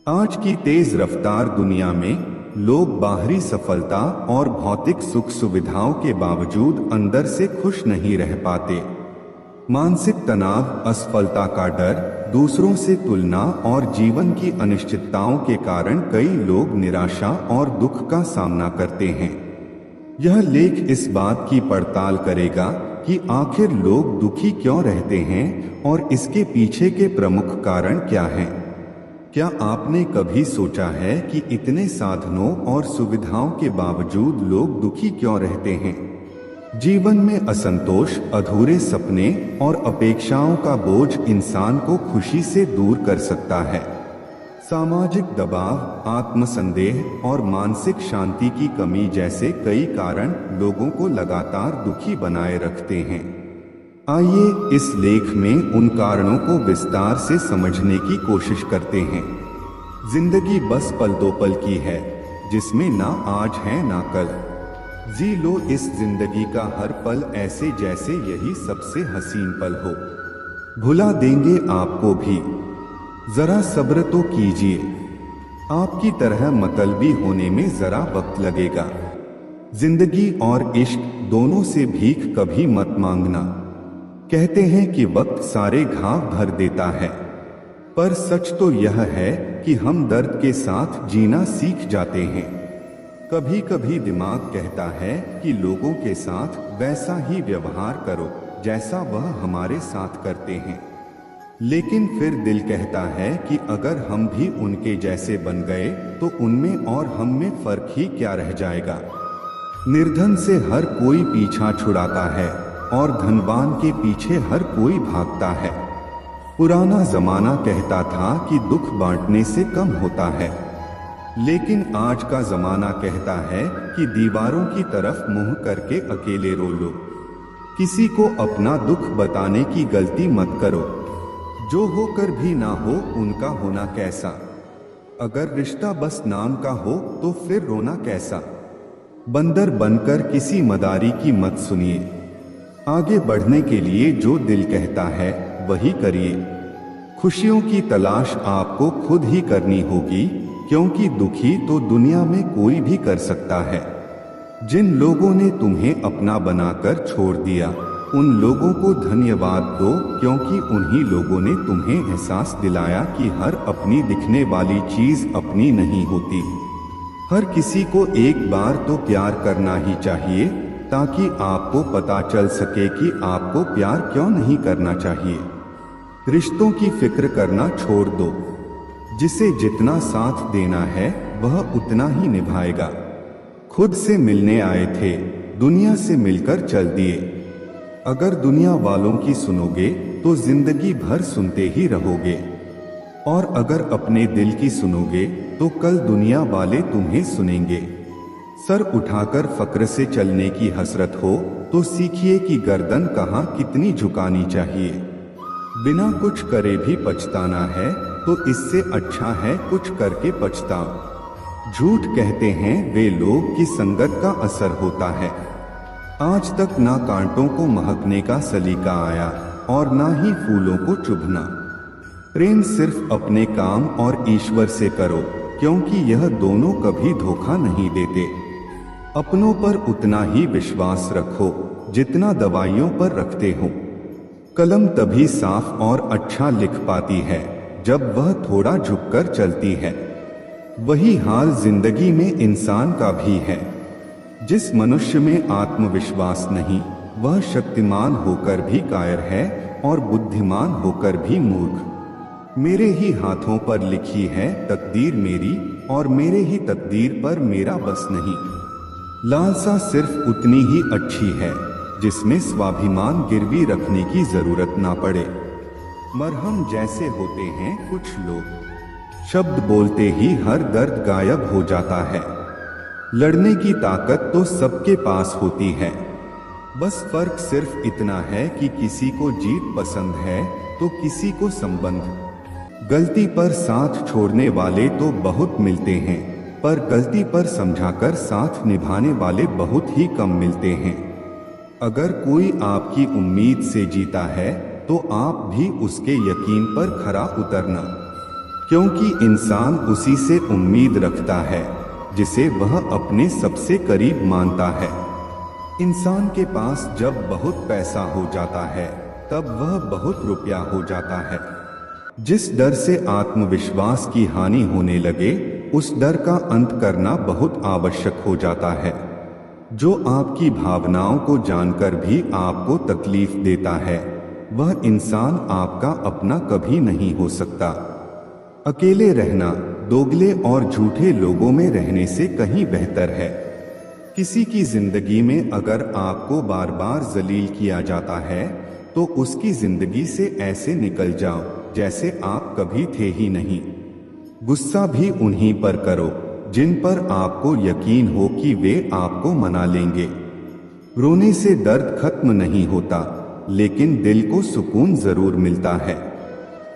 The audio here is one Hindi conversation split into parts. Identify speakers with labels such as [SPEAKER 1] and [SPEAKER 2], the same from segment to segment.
[SPEAKER 1] आज की तेज रफ्तार दुनिया में लोग बाहरी सफलता और भौतिक सुख सुविधाओं के बावजूद अंदर से खुश नहीं रह पाते। मानसिक तनाव, असफलता का डर, दूसरों से तुलना और जीवन की अनिश्चितताओं के कारण कई लोग निराशा और दुख का सामना करते हैं। यह लेख इस बात की पड़ताल करेगा कि आखिर लोग दुखी क्यों रहते हैं और इसके पीछे के प्रमुख कारण क्या हैं। क्या आपने कभी सोचा है कि इतने साधनों और सुविधाओं के बावजूद लोग दुखी क्यों रहते हैं? जीवन में असंतोष, अधूरे सपने और अपेक्षाओं का बोझ इंसान को खुशी से दूर कर सकता है। सामाजिक दबाव, आत्मसंदेह और मानसिक शांति की कमी जैसे कई कारण लोगों को लगातार दुखी बनाए रखते हैं। आइए इस लेख में उन कारणों को विस्तार से समझने की कोशिश करते हैं। जिंदगी बस पल दो पल की है, जिसमें ना आज है ना कल। जी लो इस जिंदगी का हर पल ऐसे जैसे यही सबसे हसीन पल हो। भुला देंगे आपको भी, जरा सब्र तो कीजिए। आपकी तरह मतलबी होने में जरा वक्त लगेगा। जिंदगी और इश्क दोनों से भीख कभी मत मांगना। कहते हैं कि वक्त सारे घाव भर देता है, पर सच तो यह है कि हम दर्द के साथ जीना सीख जाते हैं। कभी कभी दिमाग कहता है कि लोगों के साथ वैसा ही व्यवहार करो जैसा वह हमारे साथ करते हैं, लेकिन फिर दिल कहता है कि अगर हम भी उनके जैसे बन गए तो उनमें और हम में फर्क ही क्या रह जाएगा। निर्धन से हर कोई पीछा छुड़ाता है और धनवान के पीछे हर कोई भागता है। पुराना जमाना कहता था कि दुख बांटने से कम होता है, लेकिन आज का जमाना कहता है कि दीवारों की तरफ मुंह करके अकेले रो लो। किसी को अपना दुख बताने की गलती मत करो। जो होकर भी ना हो उनका होना कैसा। अगर रिश्ता बस नाम का हो तो फिर रोना कैसा। बंदर बनकर किसी मदारी की मत सुनिए। आगे बढ़ने के लिए जो दिल कहता है वही करिए। खुशियों की तलाश आपको खुद ही करनी होगी, क्योंकि दुखी तो दुनिया में कोई भी कर सकता है। जिन लोगों ने तुम्हें अपना बनाकर छोड़ दिया उन लोगों को धन्यवाद दो, क्योंकि उन्हीं लोगों ने तुम्हें एहसास दिलाया कि हर अपनी दिखने वाली चीज अपनी नहीं होती। हर किसी को एक बार तो प्यार करना ही चाहिए, ताकि आपको पता चल सके कि आपको प्यार क्यों नहीं करना चाहिए। रिश्तों की फिक्र करना छोड़ दो। जिसे जितना साथ देना है वह उतना ही निभाएगा। खुद से मिलने आए थे, दुनिया से मिलकर चल दिए। अगर दुनिया वालों की सुनोगे तो जिंदगी भर सुनते ही रहोगे, और अगर अपने दिल की सुनोगे तो कल दुनिया वाले तुम्हें सुनेंगे। सर उठाकर फक्र से चलने की हसरत हो तो सीखिए कि गर्दन कहाँ कितनी झुकानी चाहिए। बिना कुछ करे भी पछताना है तो इससे अच्छा है कुछ करके पछताओ। झूठ कहते हैं वे लोग कि संगत का असर होता है। आज तक ना कांटों को महकने का सलीका आया और ना ही फूलों को चुभना। प्रेम सिर्फ अपने काम और ईश्वर से करो, क्योंकि यह दोनों कभी धोखा नहीं देते। अपनों पर उतना ही विश्वास रखो जितना दवाइयों पर रखते हो। कलम तभी साफ और अच्छा लिख पाती है जब वह थोड़ा झुककर चलती है। वही हाल जिंदगी में इंसान का भी है। जिस मनुष्य में आत्मविश्वास नहीं वह शक्तिमान होकर भी कायर है और बुद्धिमान होकर भी मूर्ख। मेरे ही हाथों पर लिखी है तकदीर मेरी, और मेरे ही तकदीर पर मेरा बस नहीं। लालसा सिर्फ उतनी ही अच्छी है जिसमें स्वाभिमान गिरवी रखने की जरूरत ना पड़े। मरहम जैसे होते हैं कुछ लोग, शब्द बोलते ही हर दर्द गायब हो जाता है। लड़ने की ताकत तो सबके पास होती है, बस फर्क सिर्फ इतना है कि किसी को जीत पसंद है तो किसी को संबंध। गलती पर साथ छोड़ने वाले तो बहुत मिलते हैं, पर गलती पर समझाकर साथ निभाने वाले बहुत ही कम मिलते हैं। अगर कोई आपकी उम्मीद से जीता है तो आप भी उसके यकीन पर खरा उतरना। क्योंकि इंसान उसी से उम्मीद रखता है जिसे वह अपने सबसे करीब मानता है। इंसान के पास जब बहुत पैसा हो जाता है तब वह बहुत रुपया हो जाता है। जिस डर से आत्मविश्वास की हानि होने लगे उस डर का अंत करना बहुत आवश्यक हो जाता है। जो आपकी भावनाओं को जानकर भी आपको तकलीफ देता है वह इंसान आपका अपना कभी नहीं हो सकता। अकेले रहना दोगले और झूठे लोगों में रहने से कहीं बेहतर है। किसी की जिंदगी में अगर आपको बार बार जलील किया जाता है तो उसकी जिंदगी से ऐसे निकल जाओ जैसे आप कभी थे ही नहीं। गुस्सा भी उन्हीं पर करो जिन पर आपको यकीन हो कि वे आपको मना लेंगे। रोने से दर्द खत्म नहीं होता लेकिन दिल को सुकून जरूर मिलता है।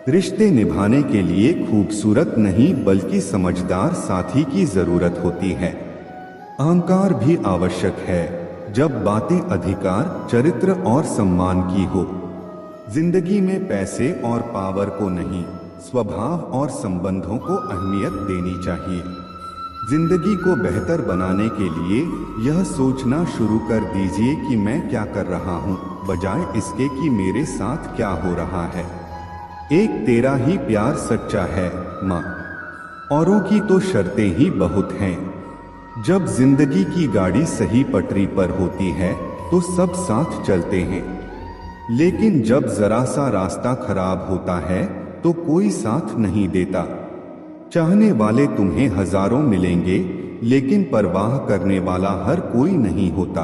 [SPEAKER 1] रिश्ते निभाने के लिए खूबसूरत नहीं बल्कि समझदार साथी की जरूरत होती है। अहंकार भी आवश्यक है जब बातें अधिकार, चरित्र और सम्मान की हो। जिंदगी में पैसे और पावर को नहीं, स्वभाव और संबंधों को अहमियत देनी चाहिए। जिंदगी को बेहतर बनाने के लिए यह सोचना शुरू कर दीजिए कि मैं क्या कर रहा हूँ, बजाय इसके कि मेरे साथ क्या हो रहा है। एक तेरा ही प्यार सच्चा है माँ, औरों की तो शर्तें ही बहुत हैं। जब जिंदगी की गाड़ी सही पटरी पर होती है तो सब साथ चलते हैं, लेकिन जब जरा सा रास्ता खराब होता है तो कोई साथ नहीं देता। चाहने वाले तुम्हें हजारों मिलेंगे लेकिन परवाह करने वाला हर कोई नहीं होता।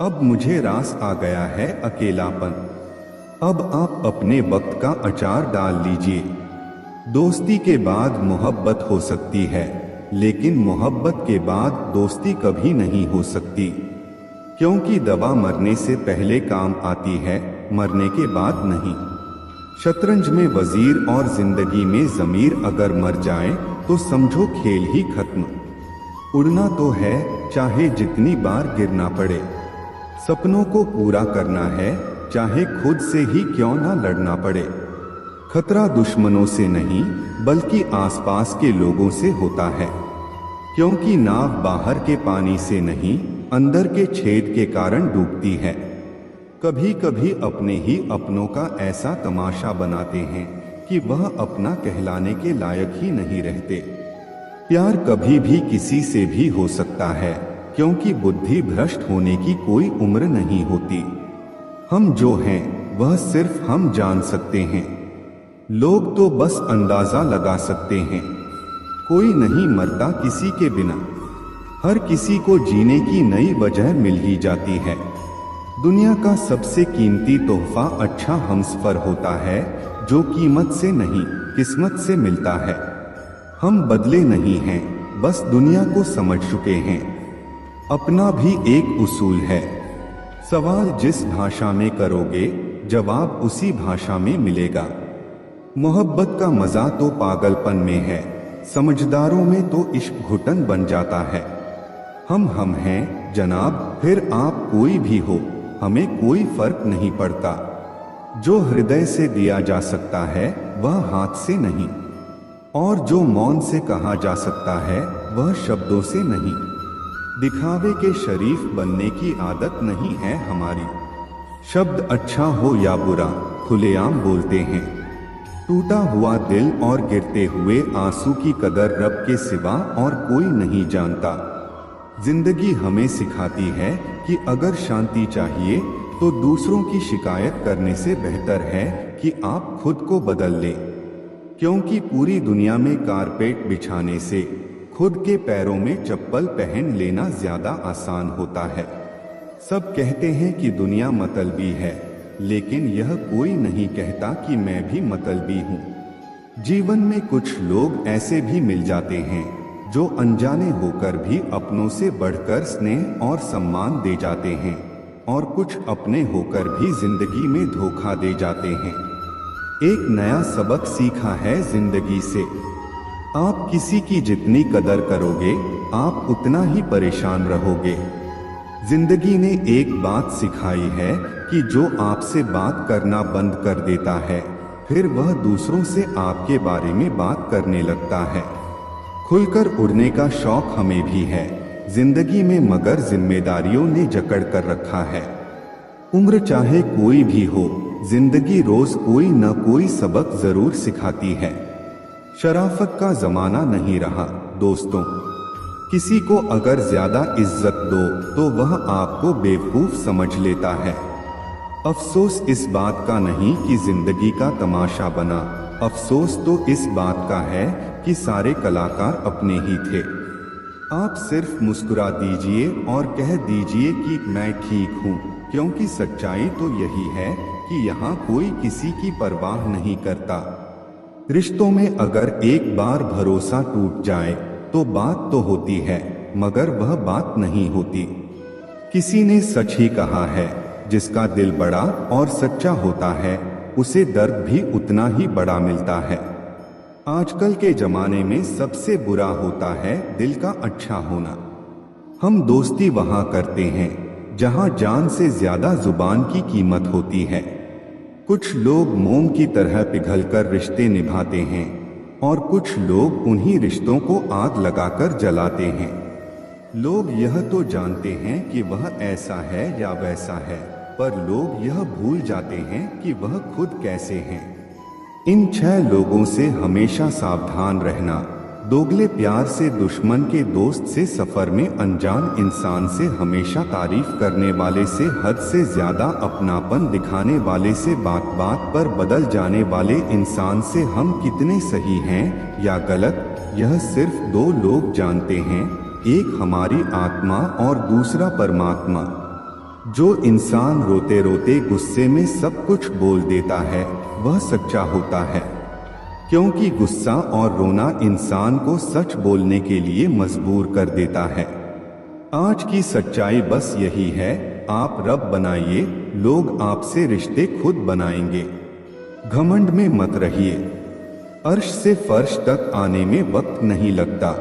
[SPEAKER 1] अब मुझे रास आ गया है अकेलापन। अब आप अपने वक्त का अचार डाल लीजिए। दोस्ती के बाद मोहब्बत हो सकती है लेकिन मोहब्बत के बाद दोस्ती कभी नहीं हो सकती, क्योंकि दवा मरने से पहले काम आती है, मरने के बाद नहीं। शतरंज में वजीर और जिंदगी में जमीर अगर मर जाए तो समझो खेल ही खत्म। उड़ना तो है चाहे जितनी बार गिरना पड़े, सपनों को पूरा करना है चाहे खुद से ही क्यों ना लड़ना पड़े। खतरा दुश्मनों से नहीं बल्कि आसपास के लोगों से होता है, क्योंकि नाव बाहर के पानी से नहीं अंदर के छेद के कारण डूबती है। कभी कभी अपने ही अपनों का ऐसा तमाशा बनाते हैं कि वह अपना कहलाने के लायक ही नहीं रहते। प्यार कभी भी किसी से भी हो सकता है, क्योंकि बुद्धि भ्रष्ट होने की कोई उम्र नहीं होती। हम जो हैं वह सिर्फ हम जान सकते हैं, लोग तो बस अंदाजा लगा सकते हैं। कोई नहीं मरता किसी के बिना, हर किसी को जीने की नई वजह मिल ही जाती है। दुनिया का सबसे कीमती तोहफा अच्छा हमसफर होता है जो कीमत से नहीं किस्मत से मिलता है। हम बदले नहीं हैं, बस दुनिया को समझ चुके हैं। अपना भी एक उसूल है, सवाल जिस भाषा में करोगे जवाब उसी भाषा में मिलेगा। मोहब्बत का मजा तो पागलपन में है, समझदारों में तो इश्क घुटन बन जाता है। हम हैं जनाब, फिर आप कोई भी हो, हमें कोई फर्क नहीं पड़ता। जो हृदय से दिया जा सकता है वह हाथ से नहीं, और जो मौन से कहा जा सकता है वह शब्दों से नहीं। दिखावे के शरीफ बनने की आदत नहीं है हमारी। शब्द अच्छा हो या बुरा खुलेआम बोलते हैं। टूटा हुआ दिल और गिरते हुए आंसू की कदर रब के सिवा और कोई नहीं जानता। जिंदगी हमें सिखाती है कि अगर शांति चाहिए तो दूसरों की शिकायत करने से बेहतर है कि आप खुद को बदल लें, क्योंकि पूरी दुनिया में कारपेट बिछाने से खुद के पैरों में चप्पल पहन लेना ज्यादा आसान होता है। सब कहते हैं कि दुनिया मतलबी है, लेकिन यह कोई नहीं कहता कि मैं भी मतलबी हूँ। जीवन में कुछ लोग ऐसे भी मिल जाते हैं जो अनजाने होकर भी अपनों से बढ़कर स्नेह और सम्मान दे जाते हैं, और कुछ अपने होकर भी जिंदगी में धोखा दे जाते हैं। एक नया सबक सीखा है जिंदगी से, आप किसी की जितनी कदर करोगे आप उतना ही परेशान रहोगे। जिंदगी ने एक बात सिखाई है कि जो आपसे बात करना बंद कर देता है फिर वह दूसरों से आपके बारे में बात करने लगता है। खुलकर उड़ने का शौक हमें भी है जिंदगी में, मगर जिम्मेदारियों ने जकड़ कर रखा है। उम्र चाहे कोई भी हो, जिंदगी रोज कोई न कोई सबक जरूर सिखाती है। शराफत का जमाना नहीं रहा दोस्तों। किसी को अगर ज्यादा इज्जत दो तो वह आपको बेवकूफ समझ लेता है। अफसोस इस बात का नहीं कि जिंदगी का तमाशा बना, अफसोस तो इस बात का है कि सारे कलाकार अपने ही थे। आप सिर्फ मुस्कुरा दीजिए और कह दीजिए कि मैं ठीक हूँ, क्योंकि सच्चाई तो यही है कि यहाँ कोई किसी की परवाह नहीं करता। रिश्तों में अगर एक बार भरोसा टूट जाए तो बात तो होती है, मगर वह बात नहीं होती। किसी ने सच ही कहा है, जिसका दिल बड़ा और सच्चा होता है उसे दर्द भी उतना ही बड़ा मिलता है। आजकल के जमाने में सबसे बुरा होता है दिल का अच्छा होना। हम दोस्ती वहां करते हैं जहां जान से ज्यादा जुबान की कीमत होती है। कुछ लोग मोम की तरह पिघलकर रिश्ते निभाते हैं और कुछ लोग उन्हीं रिश्तों को आग लगाकर जलाते हैं। लोग यह तो जानते हैं कि वह ऐसा है या वैसा है, पर लोग यह भूल जाते हैं कि वह खुद कैसे हैं। इन 6 लोगों से हमेशा सावधान रहना। दोगले प्यार से दुश्मन के दोस्त से, सफर में अनजान इंसान से, हमेशा तारीफ करने वाले से, हद से ज्यादा अपनापन दिखाने वाले से, बात बात पर बदल जाने वाले इंसान से। हम कितने सही हैं या गलत यह सिर्फ 2 लोग जानते हैं, एक हमारी आत्मा और दूसरा परमात्मा। जो इंसान रोते रोते गुस्से में सब कुछ बोल देता है वह सच्चा होता है, क्योंकि गुस्सा और रोना इंसान को सच बोलने के लिए मजबूर कर देता है। आज की सच्चाई बस यही है, आप रब बनाइए, लोग आपसे रिश्ते खुद बनाएंगे। घमंड में मत रहिए। अर्श से फर्श तक आने में वक्त नहीं लगता।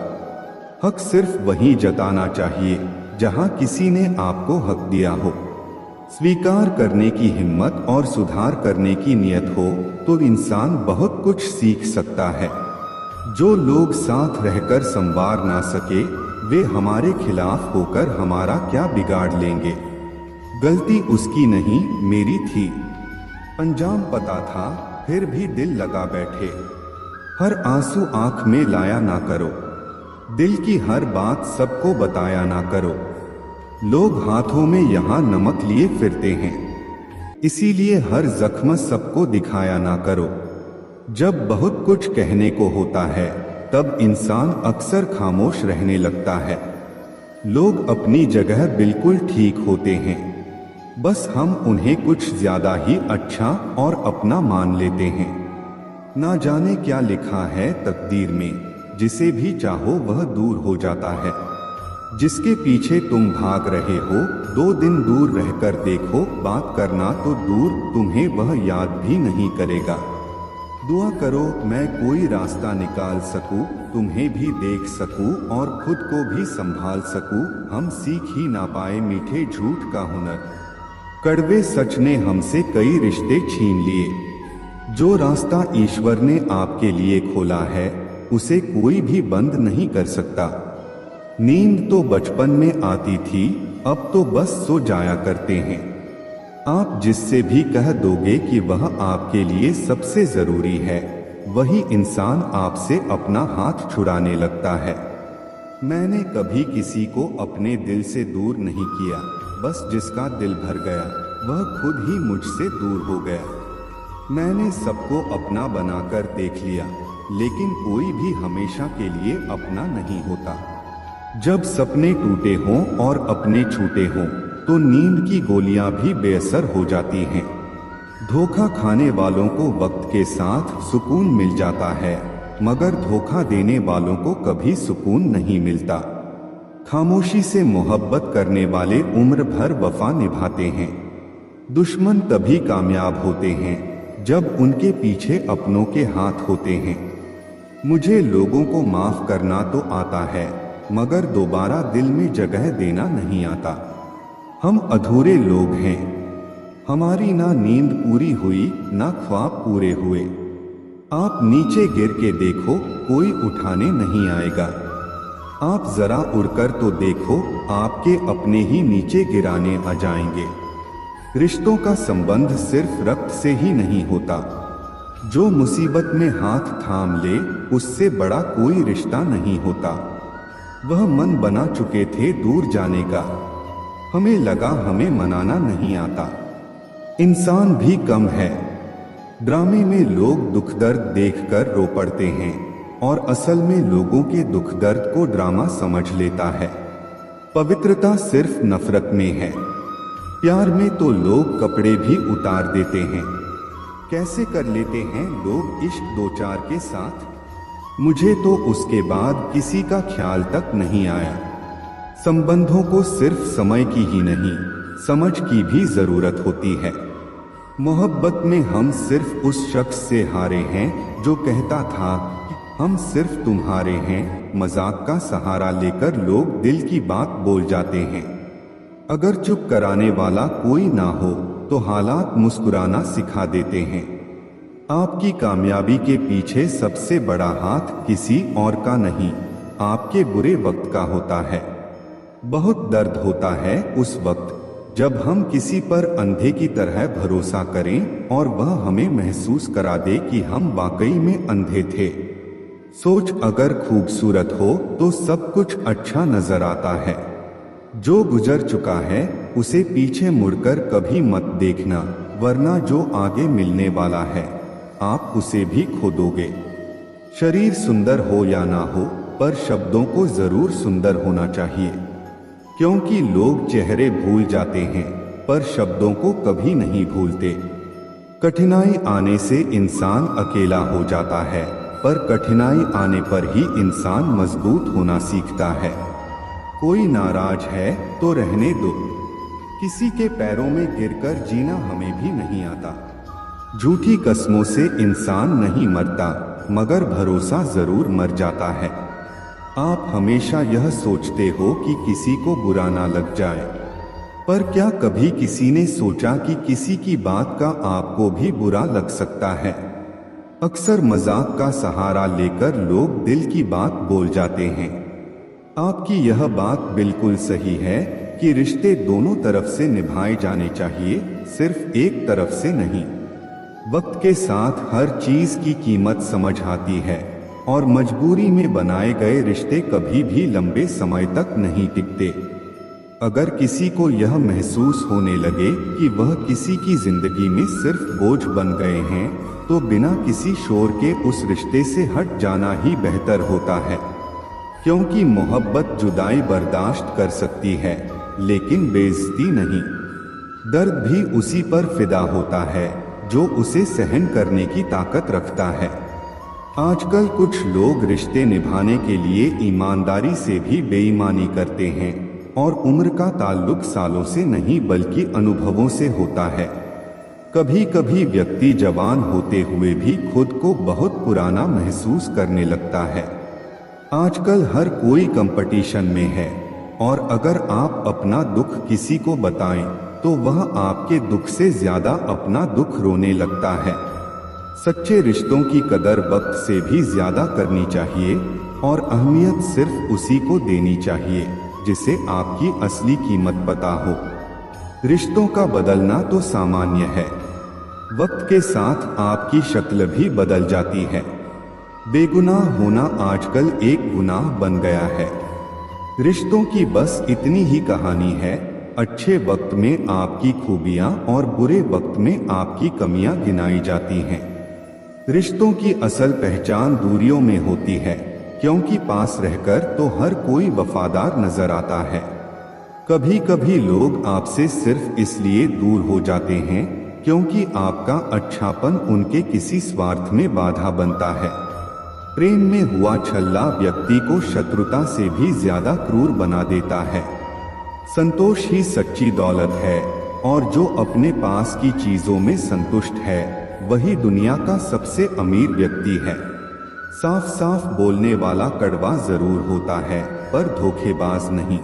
[SPEAKER 1] हक सिर्फ वहीं जताना चाहिए जहां किसी ने आपको हक दिया हो। स्वीकार करने की हिम्मत और सुधार करने की नियत हो तो इंसान बहुत कुछ सीख सकता है। जो लोग साथ रहकर संवार ना सके वे हमारे खिलाफ होकर हमारा क्या बिगाड़ लेंगे। गलती उसकी नहीं मेरी थी। अंजाम पता था फिर भी दिल लगा बैठे। हर आंसू आंख में लाया ना करो। दिल की हर बात सबको बताया ना करो। लोग हाथों में यहाँ नमक लिए फिरते हैं, इसीलिए हर जख्म सबको दिखाया ना करो। जब बहुत कुछ कहने को होता है तब इंसान अक्सर खामोश रहने लगता है। लोग अपनी जगह बिल्कुल ठीक होते हैं, बस हम उन्हें कुछ ज्यादा ही अच्छा और अपना मान लेते हैं। ना जाने क्या लिखा है तकदीर में, जिसे भी चाहो वह दूर हो जाता है। जिसके पीछे तुम भाग रहे हो 2 दिन दूर रहकर देखो, बात करना तो दूर तुम्हें वह याद भी नहीं करेगा। दुआ करो मैं कोई रास्ता निकाल सकूं, तुम्हें भी देख सकूं और खुद को भी संभाल सकूं। हम सीख ही ना पाए मीठे झूठ का हुनर, कड़वे सच ने हमसे कई रिश्ते छीन लिए। जो रास्ता ईश्वर ने आपके लिए खोला है उसे कोई भी बंद नहीं कर सकता। नींद तो बचपन में आती थी, अब तो बस सो जाया करते हैं। आप जिससे भी कह दोगे कि वह आपके लिए सबसे जरूरी है, वही इंसान आपसे अपना हाथ छुड़ाने लगता है। मैंने कभी किसी को अपने दिल से दूर नहीं किया, बस जिसका दिल भर गया वह खुद ही मुझसे दूर हो गया। मैंने सबको अपना बनाकर देख लिया, लेकिन कोई भी हमेशा के लिए अपना नहीं होता। जब सपने टूटे हों और अपने छूटे हों तो नींद की गोलियां भी बेअसर हो जाती हैं। धोखा खाने वालों को वक्त के साथ सुकून मिल जाता है, मगर धोखा देने वालों को कभी सुकून नहीं मिलता। खामोशी से मोहब्बत करने वाले उम्र भर वफा निभाते हैं। दुश्मन तभी कामयाब होते हैं जब उनके पीछे अपनों के हाथ होते हैं। मुझे लोगों को माफ करना तो आता है, मगर दोबारा दिल में जगह देना नहीं आता। हम अधूरे लोग हैं, हमारी ना नींद पूरी हुई ना ख्वाब पूरे हुए। आप नीचे गिर के देखो, कोई उठाने नहीं आएगा। आप जरा उड़कर तो देखो, आपके अपने ही नीचे गिराने आ जाएंगे। रिश्तों का संबंध सिर्फ रक्त से ही नहीं होता। जो मुसीबत में हाथ थाम ले, उससे बड़ा कोई रिश्ता नहीं होता। वह मन बना चुके थे दूर जाने का, हमें लगा हमें मनाना नहीं आता। इंसान भी कम है। ड्रामे में लोग दुख दर्द देखकर रो पड़ते हैं और असल में लोगों के दुख दर्द को ड्रामा समझ लेता है। पवित्रता सिर्फ नफरत में है। प्यार में तो लोग कपड़े भी उतार देते हैं। कैसे कर लेते हैं लोग इश्क दो चार के साथ। मुझे तो उसके बाद किसी का ख्याल तक नहीं आया। संबंधों को सिर्फ समय की ही नहीं, समझ की भी जरूरत होती है। मोहब्बत में हम सिर्फ उस शख्स से हारे हैं जो कहता था कि हम सिर्फ तुम्हारे हैं। मजाक का सहारा लेकर लोग दिल की बात बोल जाते हैं। अगर चुप कराने वाला कोई ना हो तो हालात मुस्कुराना सिखा देते हैं। आपकी कामयाबी के पीछे सबसे बड़ा हाथ किसी और का नहीं, आपके बुरे वक्त का होता है। बहुत दर्द होता है उस वक्त जब हम किसी पर अंधे की तरह भरोसा करें और वह हमें महसूस करा दे कि हम वाकई में अंधे थे। सोच अगर खूबसूरत हो तो सब कुछ अच्छा नजर आता है। जो गुजर चुका है उसे पीछे मुड़कर कभी मत देखना, वरना जो आगे मिलने वाला है आप उसे भी खो दोगे। शरीर सुंदर हो या ना हो, पर शब्दों को जरूर सुंदर होना चाहिए। क्योंकि लोग चेहरे भूल जाते हैं पर शब्दों को कभी नहीं भूलते। कठिनाई आने से इंसान अकेला हो जाता है, पर कठिनाई आने पर ही इंसान मजबूत होना सीखता है। कोई नाराज है तो रहने दो, किसी के पैरों में गिरकर जीना हमें भी नहीं आता। झूठी कस्मों से इंसान नहीं मरता, मगर भरोसा जरूर मर जाता है। आप हमेशा यह सोचते हो कि किसी को बुरा ना लग जाए, पर क्या कभी किसी ने सोचा कि किसी की बात का आपको भी बुरा लग सकता है। अक्सर मजाक का सहारा लेकर लोग दिल की बात बोल जाते हैं। आपकी यह बात बिल्कुल सही है कि रिश्ते दोनों तरफ से निभाए जाने चाहिए, सिर्फ एक तरफ से नहीं। वक्त के साथ हर चीज की कीमत समझ आती है और मजबूरी में बनाए गए रिश्ते कभी भी लंबे समय तक नहीं टिकते। अगर किसी को यह महसूस होने लगे कि वह किसी की जिंदगी में सिर्फ बोझ बन गए हैं, तो बिना किसी शोर के उस रिश्ते से हट जाना ही बेहतर होता है। क्योंकि मोहब्बत जुदाई बर्दाश्त कर सकती है, लेकिन बेइज्जती नहीं। दर्द भी उसी पर फिदा होता है जो उसे सहन करने की ताकत रखता है। आजकल कुछ लोग रिश्ते निभाने के लिए ईमानदारी से भी बेईमानी करते हैं और उम्र का ताल्लुक सालों से नहीं बल्कि अनुभवों से होता है। कभी कभी व्यक्ति जवान होते हुए भी खुद को बहुत पुराना महसूस करने लगता है। आजकल हर कोई कंपटीशन में है और अगर आप अपना दुख किसी को बताएं तो वह आपके दुख से ज्यादा अपना दुख रोने लगता है। सच्चे रिश्तों की कदर वक्त से भी ज्यादा करनी चाहिए और अहमियत सिर्फ उसी को देनी चाहिए जिसे आपकी असली कीमत पता हो। रिश्तों का बदलना तो सामान्य है, वक्त के साथ आपकी शक्ल भी बदल जाती है। बेगुनाह होना आजकल एक गुनाह बन गया है। रिश्तों की बस इतनी ही कहानी है, अच्छे वक्त में आपकी खूबियां और बुरे वक्त में आपकी कमियां गिनाई जाती हैं। रिश्तों की असल पहचान दूरियों में होती है, क्योंकि पास रहकर तो हर कोई वफादार नजर आता है। कभी कभी लोग आपसे सिर्फ इसलिए दूर हो जाते हैं क्योंकि आपका अच्छापन उनके किसी स्वार्थ में बाधा बनता है। प्रेम में हुआ छल्ला व्यक्ति को शत्रुता से भी ज्यादा क्रूर बना देता है। संतोष ही सच्ची दौलत है और जो अपने पास की चीजों में संतुष्ट है वही दुनिया का सबसे अमीर व्यक्ति है। साफ साफ बोलने वाला कड़वा जरूर होता है पर धोखेबाज नहीं।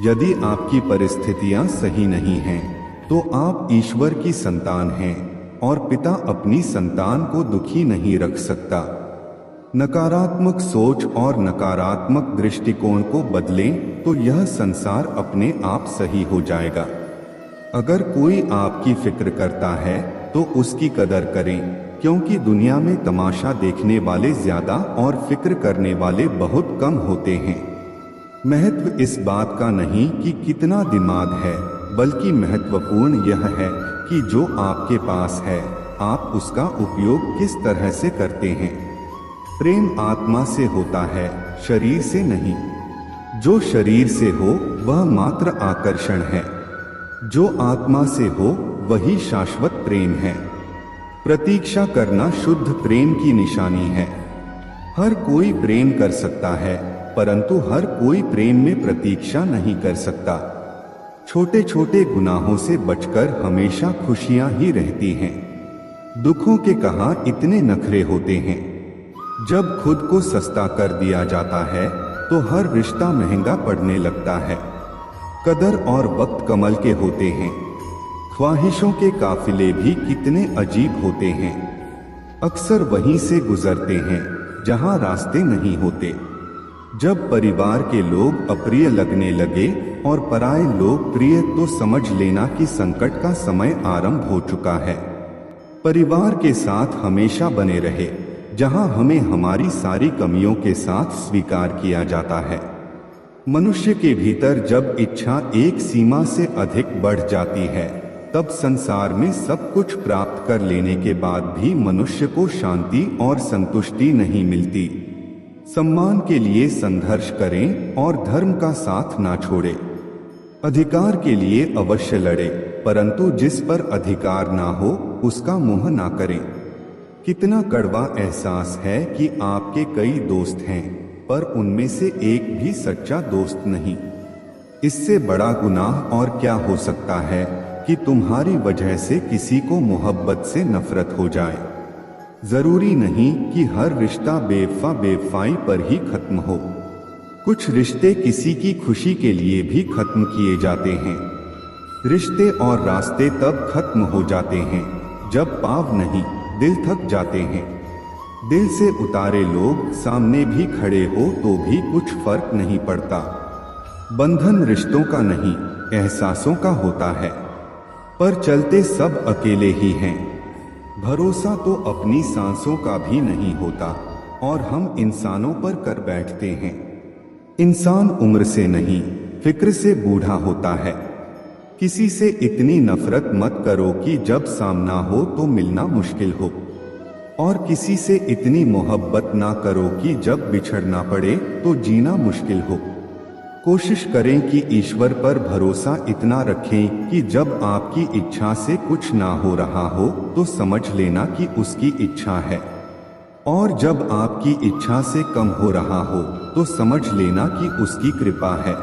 [SPEAKER 1] यदि आपकी परिस्थितियां सही नहीं हैं तो आप ईश्वर की संतान हैं और पिता अपनी संतान को दुखी नहीं रख सकता। नकारात्मक सोच और नकारात्मक दृष्टिकोण को बदलें तो यह संसार अपने आप सही हो जाएगा। अगर कोई आपकी फिक्र करता है तो उसकी कदर करें, क्योंकि दुनिया में तमाशा देखने वाले ज्यादा और फिक्र करने वाले बहुत कम होते हैं। महत्व इस बात का नहीं कि कितना दिमाग है, बल्कि महत्वपूर्ण यह है कि जो आपके पास है आप उसका उपयोग किस तरह से करते हैं। प्रेम आत्मा से होता है, शरीर से नहीं। जो शरीर से हो वह मात्र आकर्षण है, जो आत्मा से हो वही शाश्वत प्रेम है। प्रतीक्षा करना शुद्ध प्रेम की निशानी है। हर कोई प्रेम कर सकता है, परंतु हर कोई प्रेम में प्रतीक्षा नहीं कर सकता। छोटे छोटे गुनाहों से बचकर हमेशा खुशियां ही रहती हैं। दुखों के कहां इतने नखरे होते हैं। जब खुद को सस्ता कर दिया जाता है तो हर रिश्ता महंगा पड़ने लगता है। कदर और वक्त कमल के होते हैं। ख्वाहिशों के काफिले भी कितने अजीब होते हैं। अक्सर वहीं से गुजरते हैं जहां रास्ते नहीं होते। जब परिवार के लोग अप्रिय लगने लगे और पराये लोग प्रिय, तो समझ लेना कि संकट का समय आरंभ हो चुका है। परिवार के साथ हमेशा बने रहे, जहां हमें हमारी सारी कमियों के साथ स्वीकार किया जाता है। मनुष्य के भीतर जब इच्छा एक सीमा से अधिक बढ़ जाती है, तब संसार में सब कुछ प्राप्त कर लेने के बाद भी मनुष्य को शांति और संतुष्टि नहीं मिलती। सम्मान के लिए संघर्ष करें और धर्म का साथ ना छोड़ें। अधिकार के लिए अवश्य लड़े, परंतु जिस पर अधिकार ना हो उसका मोह ना करें। कितना कड़वा एहसास है कि आपके कई दोस्त हैं, पर उनमें से एक भी सच्चा दोस्त नहीं। इससे बड़ा गुनाह और क्या हो सकता है कि तुम्हारी वजह से किसी को मोहब्बत से नफरत हो जाए। जरूरी नहीं कि हर रिश्ता बेवफाई पर ही खत्म हो। कुछ रिश्ते किसी की खुशी के लिए भी खत्म किए जाते हैं। रिश्ते और रास्ते तब खत्म हो जाते हैं जब पाव नहीं, दिल थक जाते हैं। दिल से उतारे लोग सामने भी खड़े हो तो भी कुछ फर्क नहीं पड़ता। बंधन रिश्तों का नहीं, एहसासों का होता है, पर चलते सब अकेले ही हैं। भरोसा तो अपनी सांसों का भी नहीं होता और हम इंसानों पर कर बैठते हैं। इंसान उम्र से नहीं, फिक्र से बूढ़ा होता है। किसी से इतनी नफरत मत करो कि जब सामना हो तो मिलना मुश्किल हो, और किसी से इतनी मोहब्बत ना करो कि जब बिछड़ना पड़े तो जीना मुश्किल हो। कोशिश करें कि ईश्वर पर भरोसा इतना रखें कि जब आपकी इच्छा से कुछ ना हो रहा हो तो समझ लेना कि उसकी इच्छा है, और जब आपकी इच्छा से कम हो रहा हो तो समझ लेना कि उसकी कृपा है।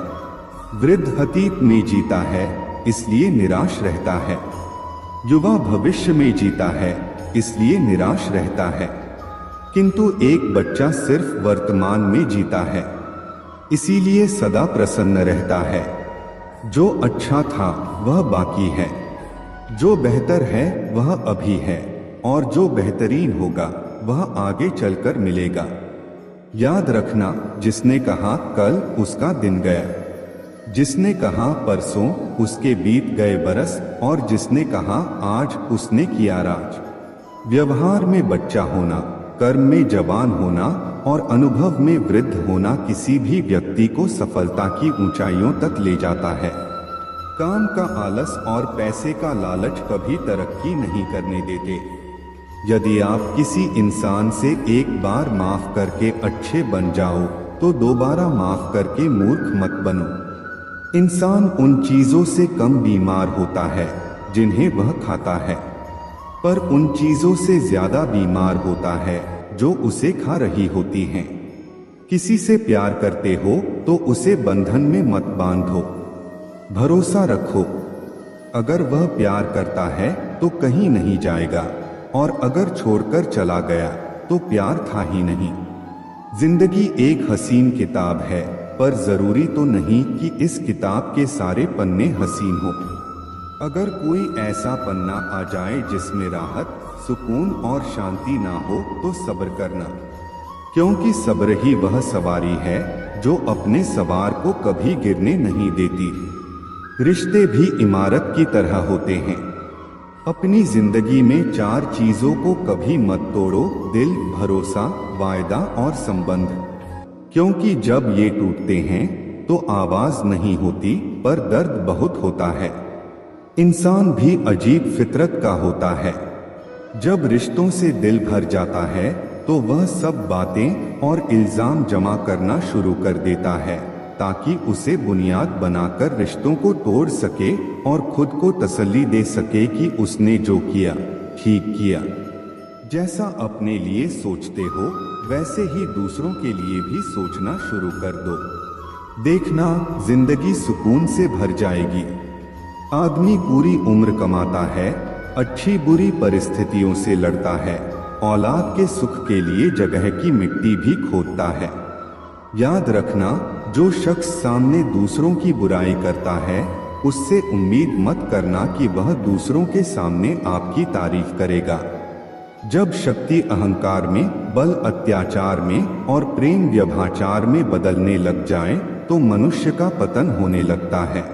[SPEAKER 1] वृद्ध अतीत में जीता है इसलिए निराश रहता है, युवा भविष्य में जीता है इसलिए निराश रहता है, किंतु एक बच्चा सिर्फ वर्तमान में जीता है, इसीलिए सदा प्रसन्न रहता है। जो अच्छा था वह बाकी है, जो बेहतर है वह अभी है, और जो बेहतरीन होगा वह आगे चलकर मिलेगा। याद रखना, जिसने कहा कल उसका दिन गया, जिसने कहा परसों उसके बीत गए बरस, और जिसने कहा आज उसने किया राज। व्यवहार में बच्चा होना, कर्म में जवान होना और अनुभव में वृद्ध होना किसी भी व्यक्ति को सफलता की ऊंचाइयों तक ले जाता है। काम का आलस और पैसे का लालच कभी तरक्की नहीं करने देते। यदि आप किसी इंसान से एक बार माफ करके अच्छे बन जाओ तो दोबारा माफ करके मूर्ख मत बनो। इंसान उन चीजों से कम बीमार होता है जिन्हें वह खाता है, पर उन चीजों से ज्यादा बीमार होता है जो उसे खा रही होती हैं। किसी से प्यार करते हो तो उसे बंधन में मत बांधो, भरोसा रखो। अगर वह प्यार करता है तो कहीं नहीं जाएगा, और अगर छोड़कर चला गया तो प्यार था ही नहीं। जिंदगी एक हसीन किताब है, पर जरूरी तो नहीं कि इस किताब के सारे पन्ने हसीन हो। अगर कोई ऐसा पन्ना आ जाए जिसमें राहत, सुकून और शांति ना हो तो सब्र करना, क्योंकि सब्र ही वह सवारी है जो अपने सवार को कभी गिरने नहीं देती। रिश्ते भी इमारत की तरह होते हैं। अपनी जिंदगी में 4 चीजों को कभी मत तोड़ो: दिल, भरोसा, वायदा और संबंध। क्योंकि जब ये टूटते हैं तो आवाज नहीं होती पर दर्द बहुत होता है। इंसान भी अजीब फितरत का होता है। जब रिश्तों से दिल भर जाता है तो वह सब बातें और इल्जाम जमा करना शुरू कर देता है ताकि उसे बुनियाद बनाकर रिश्तों को तोड़ सके और खुद को तसल्ली दे सके कि उसने जो किया ठीक किया। जैसा अपने लिए सोचते हो वैसे ही दूसरों के लिए भी सोचना शुरू कर दो। देखना, जिंदगी सुकून से भर जाएगी। आदमी पूरी उम्र कमाता है, अच्छी बुरी परिस्थितियों से लड़ता है, औलाद के सुख के लिए जगह की मिट्टी भी खोदता है। याद रखना, जो शख्स सामने दूसरों की बुराई करता है उससे उम्मीद मत करना कि वह दूसरों के सामने आपकी तारीफ करेगा। जब शक्ति अहंकार में, बल अत्याचार में और प्रेम व्यभिचार में बदलने लग जाए तो मनुष्य का पतन होने लगता है।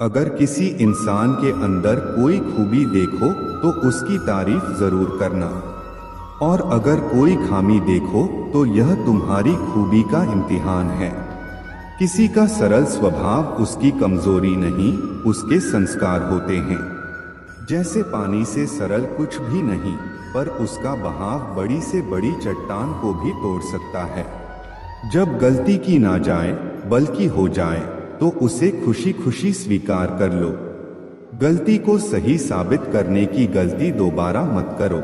[SPEAKER 1] अगर किसी इंसान के अंदर कोई खूबी देखो तो उसकी तारीफ जरूर करना, और अगर कोई खामी देखो तो यह तुम्हारी खूबी का इम्तिहान है। किसी का सरल स्वभाव उसकी कमजोरी नहीं, उसके संस्कार होते हैं। जैसे पानी से सरल कुछ भी नहीं, पर उसका बहाव बड़ी से बड़ी चट्टान को भी तोड़ सकता है। जब गलती की ना जाए बल्कि हो जाए तो उसे खुशी खुशी स्वीकार कर लो। गलती को सही साबित करने की गलती दोबारा मत करो।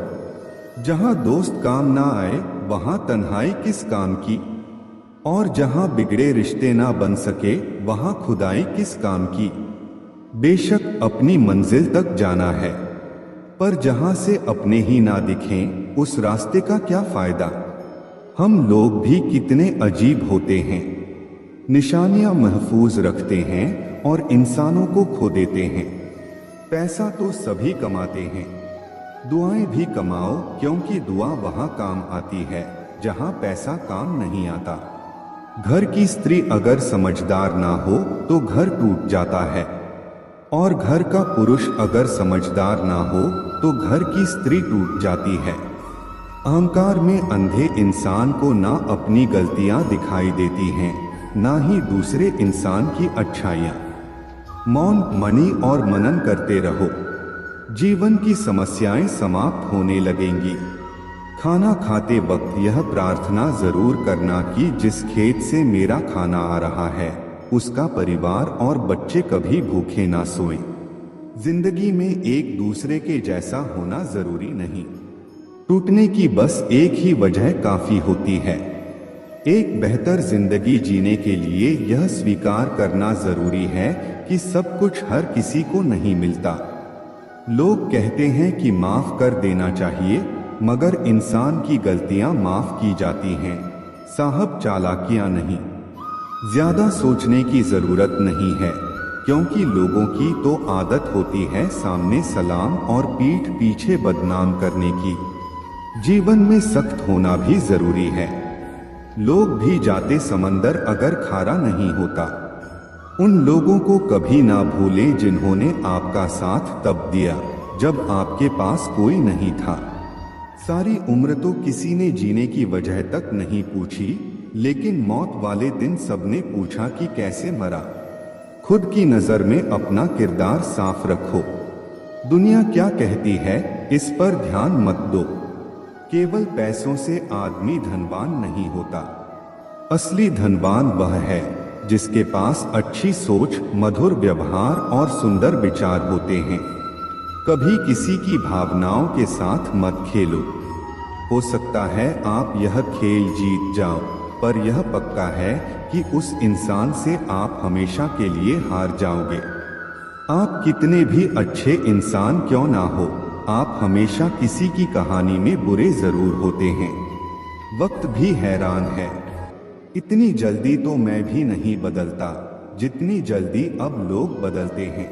[SPEAKER 1] जहां दोस्त काम ना आए वहां तन्हाई किस काम की, और जहां बिगड़े रिश्ते ना बन सके वहां खुदाई किस काम की। बेशक अपनी मंजिल तक जाना है, पर जहां से अपने ही ना दिखें उस रास्ते का क्या फायदा। हम लोग भी कितने अजीब होते हैं, निशानियां महफूज रखते हैं और इंसानों को खो देते हैं। पैसा तो सभी कमाते हैं, दुआएं भी कमाओ, क्योंकि दुआ वहां काम आती है जहां पैसा काम नहीं आता। घर की स्त्री अगर समझदार ना हो तो घर टूट जाता है, और घर का पुरुष अगर समझदार ना हो तो घर की स्त्री टूट जाती है। अहंकार में अंधे इंसान को ना अपनी गलतियां दिखाई देती हैं, ना ही दूसरे इंसान की अच्छाइयां। मौन, मनी और मनन करते रहो, जीवन की समस्याएं समाप्त होने लगेंगी। खाना खाते वक्त यह प्रार्थना जरूर करना कि जिस खेत से मेरा खाना आ रहा है उसका परिवार और बच्चे कभी भूखे ना सोएं। जिंदगी में एक दूसरे के जैसा होना जरूरी नहीं, टूटने की बस एक ही वजह काफी होती है। एक बेहतर जिंदगी जीने के लिए यह स्वीकार करना जरूरी है कि सब कुछ हर किसी को नहीं मिलता। लोग कहते हैं कि माफ कर देना चाहिए, मगर इंसान की गलतियां माफ की जाती हैं, साहब, चालाकियां नहीं। ज्यादा सोचने की जरूरत नहीं है, क्योंकि लोगों की तो आदत होती है सामने सलाम और पीठ पीछे बदनाम करने की। जीवन में सख्त होना भी जरूरी है। लोग भी जाते समंदर अगर खारा नहीं होता। उन लोगों को कभी ना भूलें जिन्होंने आपका साथ तब दिया जब आपके पास कोई नहीं था। सारी उम्र तो किसी ने जीने की वजह तक नहीं पूछी, लेकिन मौत वाले दिन सबने पूछा कि कैसे मरा। खुद की नजर में अपना किरदार साफ रखो। दुनिया क्या कहती है इस पर ध्यान मत दो। केवल पैसों से आदमी धनवान नहीं होता। असली धनवान वह है जिसके पास अच्छी सोच, मधुर व्यवहार और सुंदर विचार होते हैं। कभी किसी की भावनाओं के साथ मत खेलो। हो सकता है आप यह खेल जीत जाओ, पर यह पक्का है कि उस इंसान से आप हमेशा के लिए हार जाओगे। आप कितने भी अच्छे इंसान क्यों ना हो, आप हमेशा किसी की कहानी में बुरे जरूर होते हैं। वक्त भी हैरान है, इतनी जल्दी तो मैं भी नहीं बदलता जितनी जल्दी अब लोग बदलते हैं।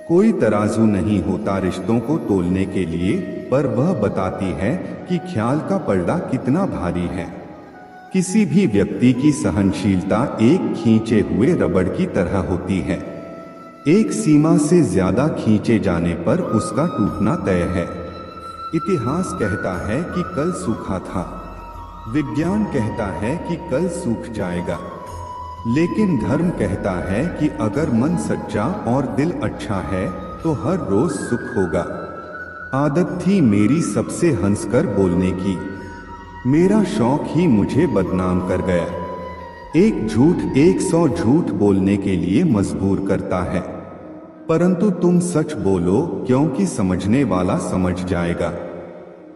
[SPEAKER 1] कोई तराजू नहीं होता रिश्तों को तोलने के लिए, पर वह बताती है कि ख्याल का पलड़ा कितना भारी है। किसी भी व्यक्ति की सहनशीलता एक खींचे हुए रबड़ की तरह होती है। एक सीमा से ज्यादा खींचे जाने पर उसका टूटना तय है। इतिहास कहता है कि कल सूखा था, विज्ञान कहता है कि कल सूख जाएगा, लेकिन धर्म कहता है कि अगर मन सच्चा और दिल अच्छा है तो हर रोज सुख होगा। आदत थी मेरी सबसे हंसकर बोलने की, मेरा शौक ही मुझे बदनाम कर गया। एक झूठ 100 झूठ बोलने के लिए मजबूर करता है, परंतु तुम सच बोलो क्योंकि समझने वाला समझ जाएगा।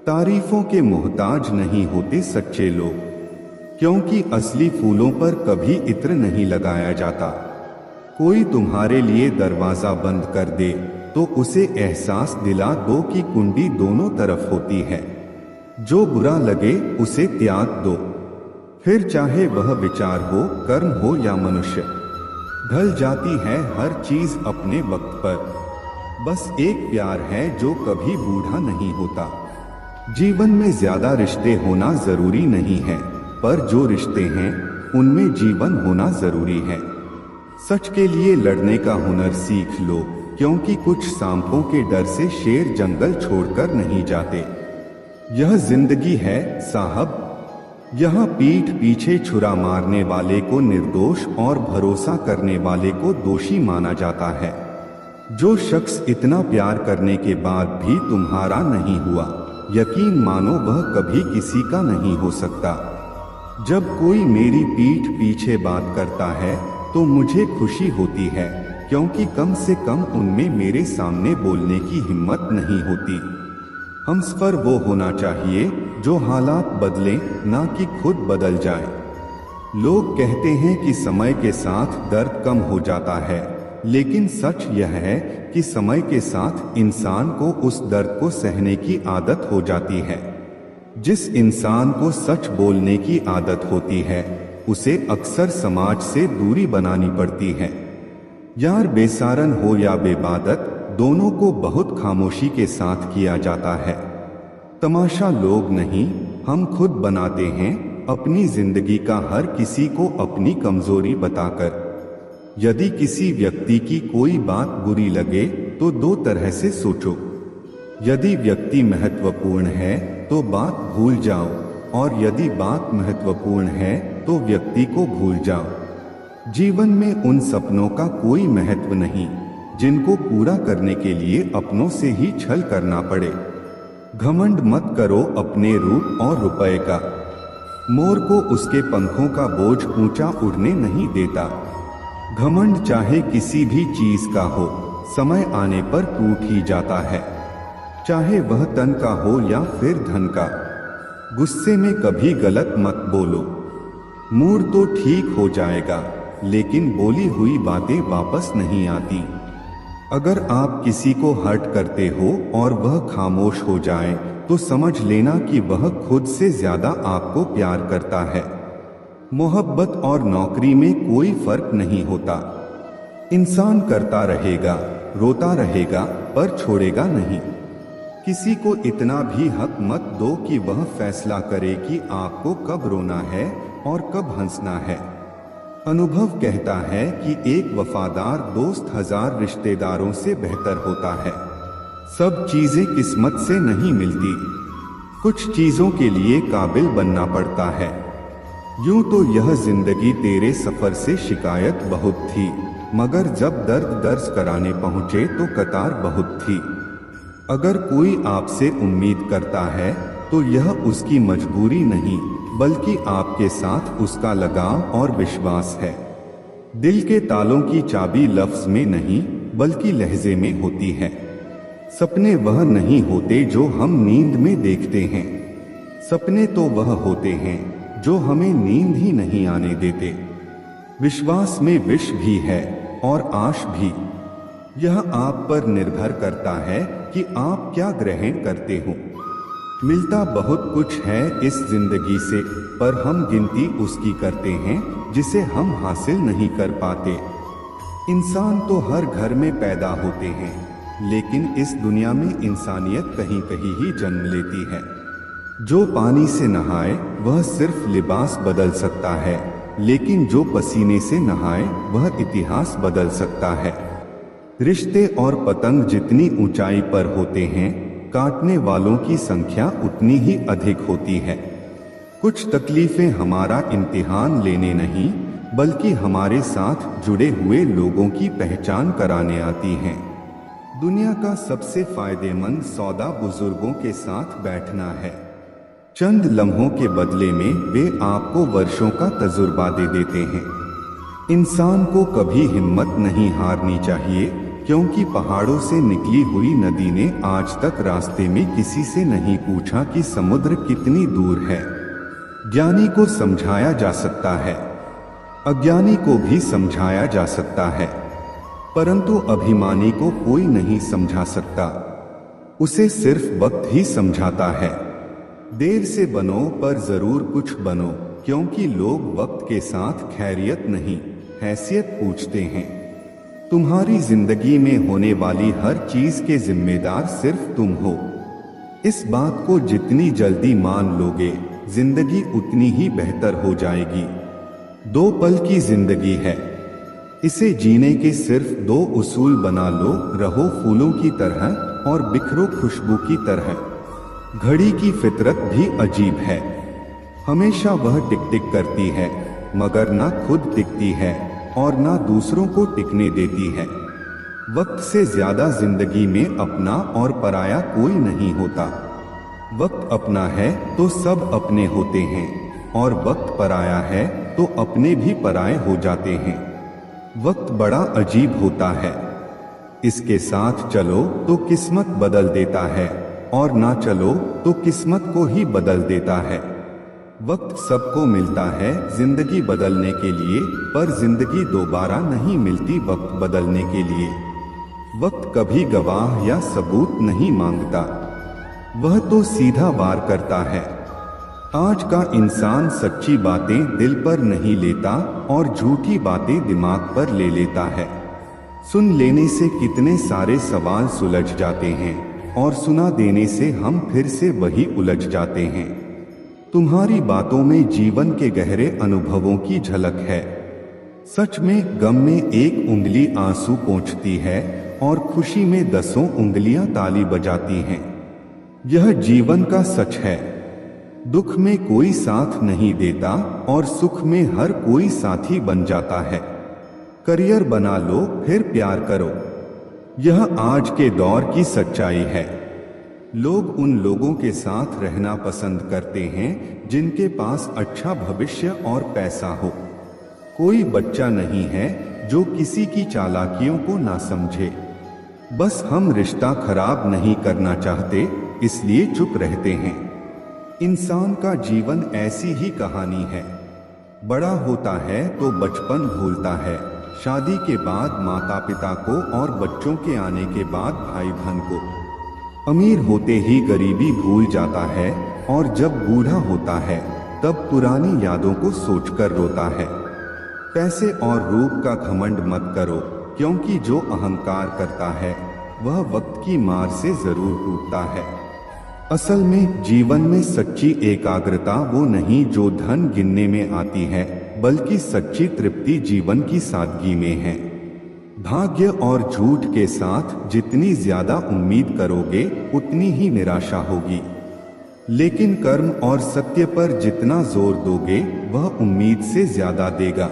[SPEAKER 1] तारीफों के मोहताज नहीं होते सच्चे लोग, क्योंकि असली फूलों पर कभी इत्र नहीं लगाया जाता। कोई तुम्हारे लिए दरवाजा बंद कर दे तो उसे एहसास दिला दो कि कुंडी दोनों तरफ होती है। जो बुरा लगे उसे त्याग दो, फिर चाहे वह विचार हो, कर्म हो या मनुष्य। ढल जाती है हर चीज अपने वक्त पर, बस एक प्यार है जो कभी बूढ़ा नहीं होता। जीवन में ज्यादा रिश्ते होना जरूरी नहीं है, पर जो रिश्ते हैं उनमें जीवन होना जरूरी है। सच के लिए लड़ने का हुनर सीख लो, क्योंकि कुछ सांपों के डर से शेर जंगल छोड़कर नहीं जाते। यह जिंदगी है साहब, यहाँ पीठ पीछे छुरा मारने वाले को निर्दोष और भरोसा करने वाले को दोषी माना जाता है। जो शख्स इतना प्यार करने के बाद भी तुम्हारा नहीं हुआ, यकीन मानो वह कभी किसी का नहीं हो सकता। जब कोई मेरी पीठ पीछे बात करता है तो मुझे खुशी होती है, क्योंकि कम से कम उनमें मेरे सामने बोलने की हिम्मत नहीं होती। हमसफर वो होना चाहिए जो हालात बदले, ना कि खुद बदल जाए। लोग कहते हैं कि समय के साथ दर्द कम हो जाता है, लेकिन सच यह है कि समय के साथ इंसान को उस दर्द को सहने की आदत हो जाती है। जिस इंसान को सच बोलने की आदत होती है उसे अक्सर समाज से दूरी बनानी पड़ती है। यार बेसारन हो या बेबादत, दोनों को बहुत खामोशी के साथ किया जाता है। तमाशा लोग नहीं, हम खुद बनाते हैं अपनी जिंदगी का हर किसी को अपनी कमजोरी बताकर। यदि किसी व्यक्ति की कोई बात बुरी लगे तो दो तरह से सोचो। यदि व्यक्ति महत्वपूर्ण है तो बात भूल जाओ, और यदि बात महत्वपूर्ण है तो व्यक्ति को भूल जाओ। जीवन में उन सपनों का कोई महत्व नहीं जिनको पूरा करने के लिए अपनों से ही छल करना पड़े। घमंड मत करो अपने रूप और रुपए का, मोर को उसके पंखों का बोझ ऊंचा उड़ने नहीं देता। घमंड चाहे किसी भी चीज का हो, समय आने पर टूट ही जाता है, चाहे वह तन का हो या फिर धन का। गुस्से में कभी गलत मत बोलो, मूड तो ठीक हो जाएगा, लेकिन बोली हुई बातें वापस नहीं आती। अगर आप किसी को हर्ट करते हो और वह खामोश हो जाए तो समझ लेना कि वह खुद से ज्यादा आपको प्यार करता है। मोहब्बत और नौकरी में कोई फर्क नहीं होता। इंसान करता रहेगा, रोता रहेगा, पर छोड़ेगा नहीं। किसी को इतना भी हक मत दो कि वह फैसला करे कि आपको कब रोना है और कब हंसना है। अनुभव कहता है कि एक वफादार दोस्त 1000 रिश्तेदारों से बेहतर होता है। सब चीजें किस्मत से नहीं मिलती, कुछ चीजों के लिए काबिल बनना पड़ता है। यूं तो यह जिंदगी तेरे सफर से शिकायत बहुत थी, मगर जब दर्द कराने पहुंचे तो कतार बहुत थी। अगर कोई आपसे उम्मीद करता है तो यह उसकी मजबूरी नहीं, बल्कि आपके साथ उसका लगाव और विश्वास है। दिल के तालों की चाबी लफ्ज में नहीं, बल्कि लहजे में होती है। सपने वह नहीं होते जो हम नींद में देखते हैं, सपने तो वह होते हैं जो हमें नींद ही नहीं आने देते। विश्वास में विष भी है और आश भी। यह आप पर निर्भर करता है कि आप क्या ग्रहण करते हो। मिलता बहुत कुछ है इस जिंदगी से, पर हम गिनती उसकी करते हैं जिसे हम हासिल नहीं कर पाते। इंसान तो हर घर में पैदा होते हैं, लेकिन इस दुनिया में इंसानियत कहीं कहीं ही जन्म लेती है। जो पानी से नहाए वह सिर्फ लिबास बदल सकता है, लेकिन जो पसीने से नहाए वह इतिहास बदल सकता है। रिश्ते और पतंग जितनी ऊंचाई पर होते हैं, काटने वालों की संख्या उतनी ही अधिक होती है। कुछ तकलीफें हमारा इम्तिहान लेने नहीं, बल्कि हमारे साथ जुड़े हुए लोगों की पहचान कराने आती हैं। दुनिया का सबसे फायदेमंद सौदा बुजुर्गों के साथ बैठना है। चंद लम्हों के बदले में वे आपको वर्षों का तजुर्बा दे देते हैं। इंसान को कभी हिम्मत नहीं हारनी चाहिए, क्योंकि पहाड़ों से निकली हुई नदी ने आज तक रास्ते में किसी से नहीं पूछा कि समुद्र कितनी दूर है। ज्ञानी को समझाया जा सकता है, अज्ञानी को भी समझाया जा सकता है, परंतु अभिमानी को कोई नहीं समझा सकता। उसे सिर्फ वक्त ही समझाता है। देर से बनो पर जरूर कुछ बनो, क्योंकि लोग वक्त के साथ खैरियत नहीं, हैसियत पूछते हैं। तुम्हारी जिंदगी में होने वाली हर चीज के जिम्मेदार सिर्फ तुम हो। इस बात को जितनी जल्दी मान लोगे, जिंदगी उतनी ही बेहतर हो जाएगी। 2 पल की जिंदगी है, इसे जीने के सिर्फ 2 उसूल बना लो। रहो फूलों की तरह और बिखरो खुशबू की तरह। घड़ी की फितरत भी अजीब है, हमेशा वह टिक टिक करती है, मगर ना खुद टिकती है और ना दूसरों को टिकने देती है। वक्त से ज्यादा जिंदगी में अपना और पराया कोई नहीं होता। वक्त अपना है तो सब अपने होते हैं, और वक्त पराया है तो अपने भी पराए हो जाते हैं। वक्त बड़ा अजीब होता है, इसके साथ चलो तो किस्मत बदल देता है, और ना चलो तो किस्मत को ही बदल देता है। वक्त सबको मिलता है जिंदगी बदलने के लिए, पर जिंदगी दोबारा नहीं मिलती वक्त बदलने के लिए। वक्त कभी गवाह या सबूत नहीं मांगता, वह तो सीधा वार करता है। आज का इंसान सच्ची बातें दिल पर नहीं लेता और झूठी बातें दिमाग पर ले लेता है। सुन लेने से कितने सारे सवाल सुलझ जाते हैं, और सुना देने से हम फिर से वही उलझ जाते हैं। तुम्हारी बातों में जीवन के गहरे अनुभवों की झलक है। सच में गम में एक उंगली आंसू पोंछती है, और खुशी में 10 उंगलियां ताली बजाती हैं। यह जीवन का सच है। दुख में कोई साथ नहीं देता, और सुख में हर कोई साथी बन जाता है। करियर बना लो फिर प्यार करो, यह आज के दौर की सच्चाई है। लोग उन लोगों के साथ रहना पसंद करते हैं जिनके पास अच्छा भविष्य और पैसा हो। कोई बच्चा नहीं है जो किसी की चालाकियों को ना समझे। बस हम रिश्ता खराब नहीं करना चाहते, इसलिए चुप रहते हैं। इंसान का जीवन ऐसी ही कहानी है। बड़ा होता है तो बचपन भूलता है, शादी के बाद माता पिता को, और बच्चों के आने के बाद भाई बहन को। अमीर होते ही गरीबी भूल जाता है, और जब बूढ़ा होता है तब पुरानी यादों को सोचकर रोता है। पैसे और रूप का घमंड मत करो, क्योंकि जो अहंकार करता है वह वक्त की मार से जरूर टूटता है। असल में जीवन में सच्ची एकाग्रता वो नहीं जो धन गिनने में आती है, बल्कि सच्ची तृप्ति जीवन की सादगी में है। भाग्य और झूठ के साथ जितनी ज्यादा उम्मीद करोगे उतनी ही निराशा होगी, लेकिन कर्म और सत्य पर जितना जोर दोगे वह उम्मीद से ज्यादा देगा।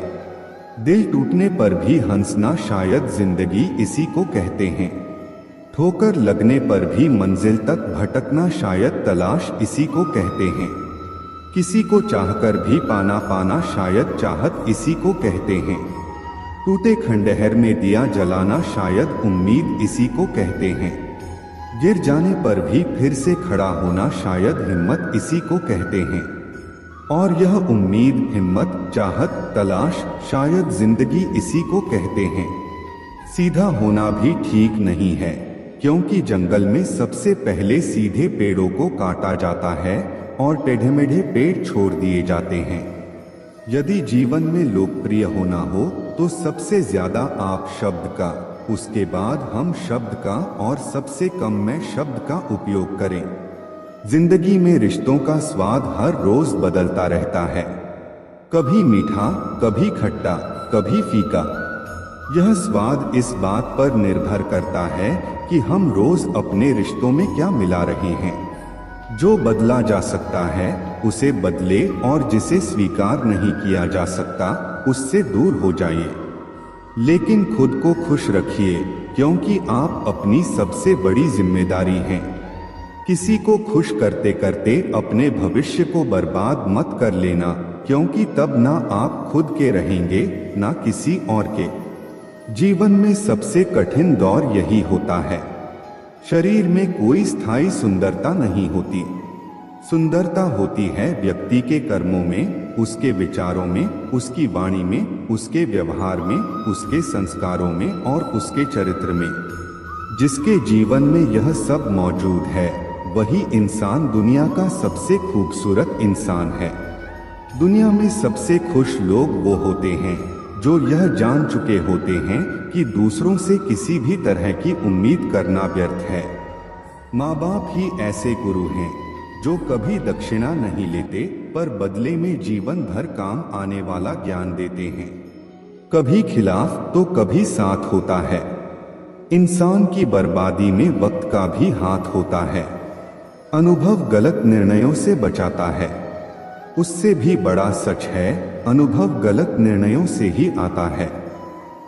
[SPEAKER 1] दिल टूटने पर भी हंसना शायद जिंदगी इसी को कहते हैं। ठोकर लगने पर भी मंजिल तक भटकना शायद तलाश इसी को कहते हैं। किसी को चाहकर भी पाना शायद चाहत इसी को कहते हैं। टूटे खंडहर में दिया जलाना शायद उम्मीद इसी को कहते हैं। गिर जाने पर भी फिर से खड़ा होना शायद हिम्मत इसी को कहते हैं। और यह उम्मीद, हिम्मत, चाहत, तलाश शायद जिंदगी इसी को कहते हैं। सीधा होना भी ठीक नहीं है, क्योंकि जंगल में सबसे पहले सीधे पेड़ों को काटा जाता है और टेढ़े मेढ़े पेड़ छोड़ दिए जाते हैं। यदि जीवन में लोकप्रिय होना हो तो सबसे ज्यादा आप शब्द का, उसके बाद हम शब्द का और सबसे कम मैं शब्द का उपयोग करें। जिंदगी में रिश्तों का स्वाद हर रोज बदलता रहता है, कभी मीठा, कभी खट्टा, कभी फीका। यह स्वाद इस बात पर निर्भर करता है कि हम रोज अपने रिश्तों में क्या मिला रहे हैं। जो बदला जा सकता है उसे बदले और जिसे स्वीकार नहीं किया जा सकता उससे दूर हो जाइए। लेकिन खुद को खुश रखिए, क्योंकि आप अपनी सबसे बड़ी जिम्मेदारी हैं। किसी को खुश करते करते अपने भविष्य को बर्बाद मत कर लेना, क्योंकि तब ना आप खुद के रहेंगे ना किसी और के। जीवन में सबसे कठिन दौर यही होता है। शरीर में कोई स्थायी सुंदरता नहीं होती। सुंदरता होती है व्यक्ति के कर्मों में, उसके विचारों में, उसकी वाणी में, उसके व्यवहार में, उसके संस्कारों में और उसके चरित्र में। जिसके जीवन में यह सब मौजूद है वही इंसान दुनिया का सबसे खूबसूरत इंसान है। दुनिया में सबसे खुश लोग वो होते हैं जो यह जान चुके होते हैं कि दूसरों से किसी भी तरह की उम्मीद करना व्यर्थ है। माँ बाप ही ऐसे गुरु हैं जो कभी दक्षिणा नहीं लेते पर बदले में जीवन भर काम आने वाला ज्ञान देते हैं। कभी खिलाफ तो कभी साथ होता है। इंसान की बर्बादी में वक्त का भी हाथ होता है। अनुभव गलत निर्णयों से बचाता है। उससे भी बड़ा सच है, अनुभव गलत निर्णयों से ही आता है।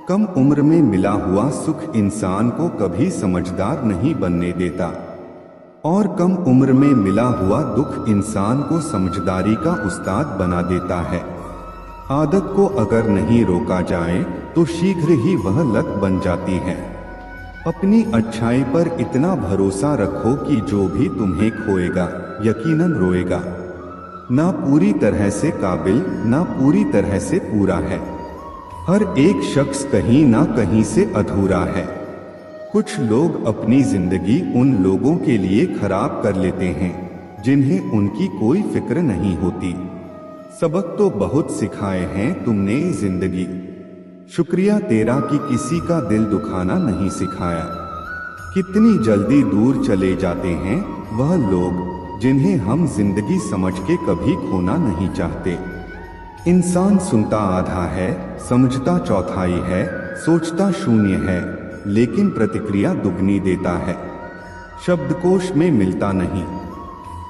[SPEAKER 1] कम उम्र में मिला हुआ सुख इंसान को कभी समझदार नहीं बनने देता और कम उम्र में मिला हुआ दुख इंसान को समझदारी का उस्ताद बना देता है। आदत को अगर नहीं रोका जाए तो शीघ्र ही वह लत बन जाती है। अपनी अच्छाई पर इतना भरोसा रखो कि जो भी तुम्हें खोएगा यकीनन रोएगा। ना पूरी तरह से काबिल, ना पूरी तरह से पूरा है। हर एक शख्स कहीं ना कहीं से अधूरा है। कुछ लोग अपनी जिंदगी उन लोगों के लिए खराब कर लेते हैं जिन्हें उनकी कोई फिक्र नहीं होती। सबक तो बहुत सिखाए हैं तुमने जिंदगी, शुक्रिया तेरा कि किसी का दिल दुखाना नहीं सिखाया। कितनी जल्दी दूर चले जाते हैं वह लोग जिन्हें हम जिंदगी समझ के कभी खोना नहीं चाहते। इंसान सुनता आधा है, समझता चौथाई है, सोचता शून्य है, लेकिन प्रतिक्रिया दुगनी देता है। शब्दकोश में मिलता नहीं।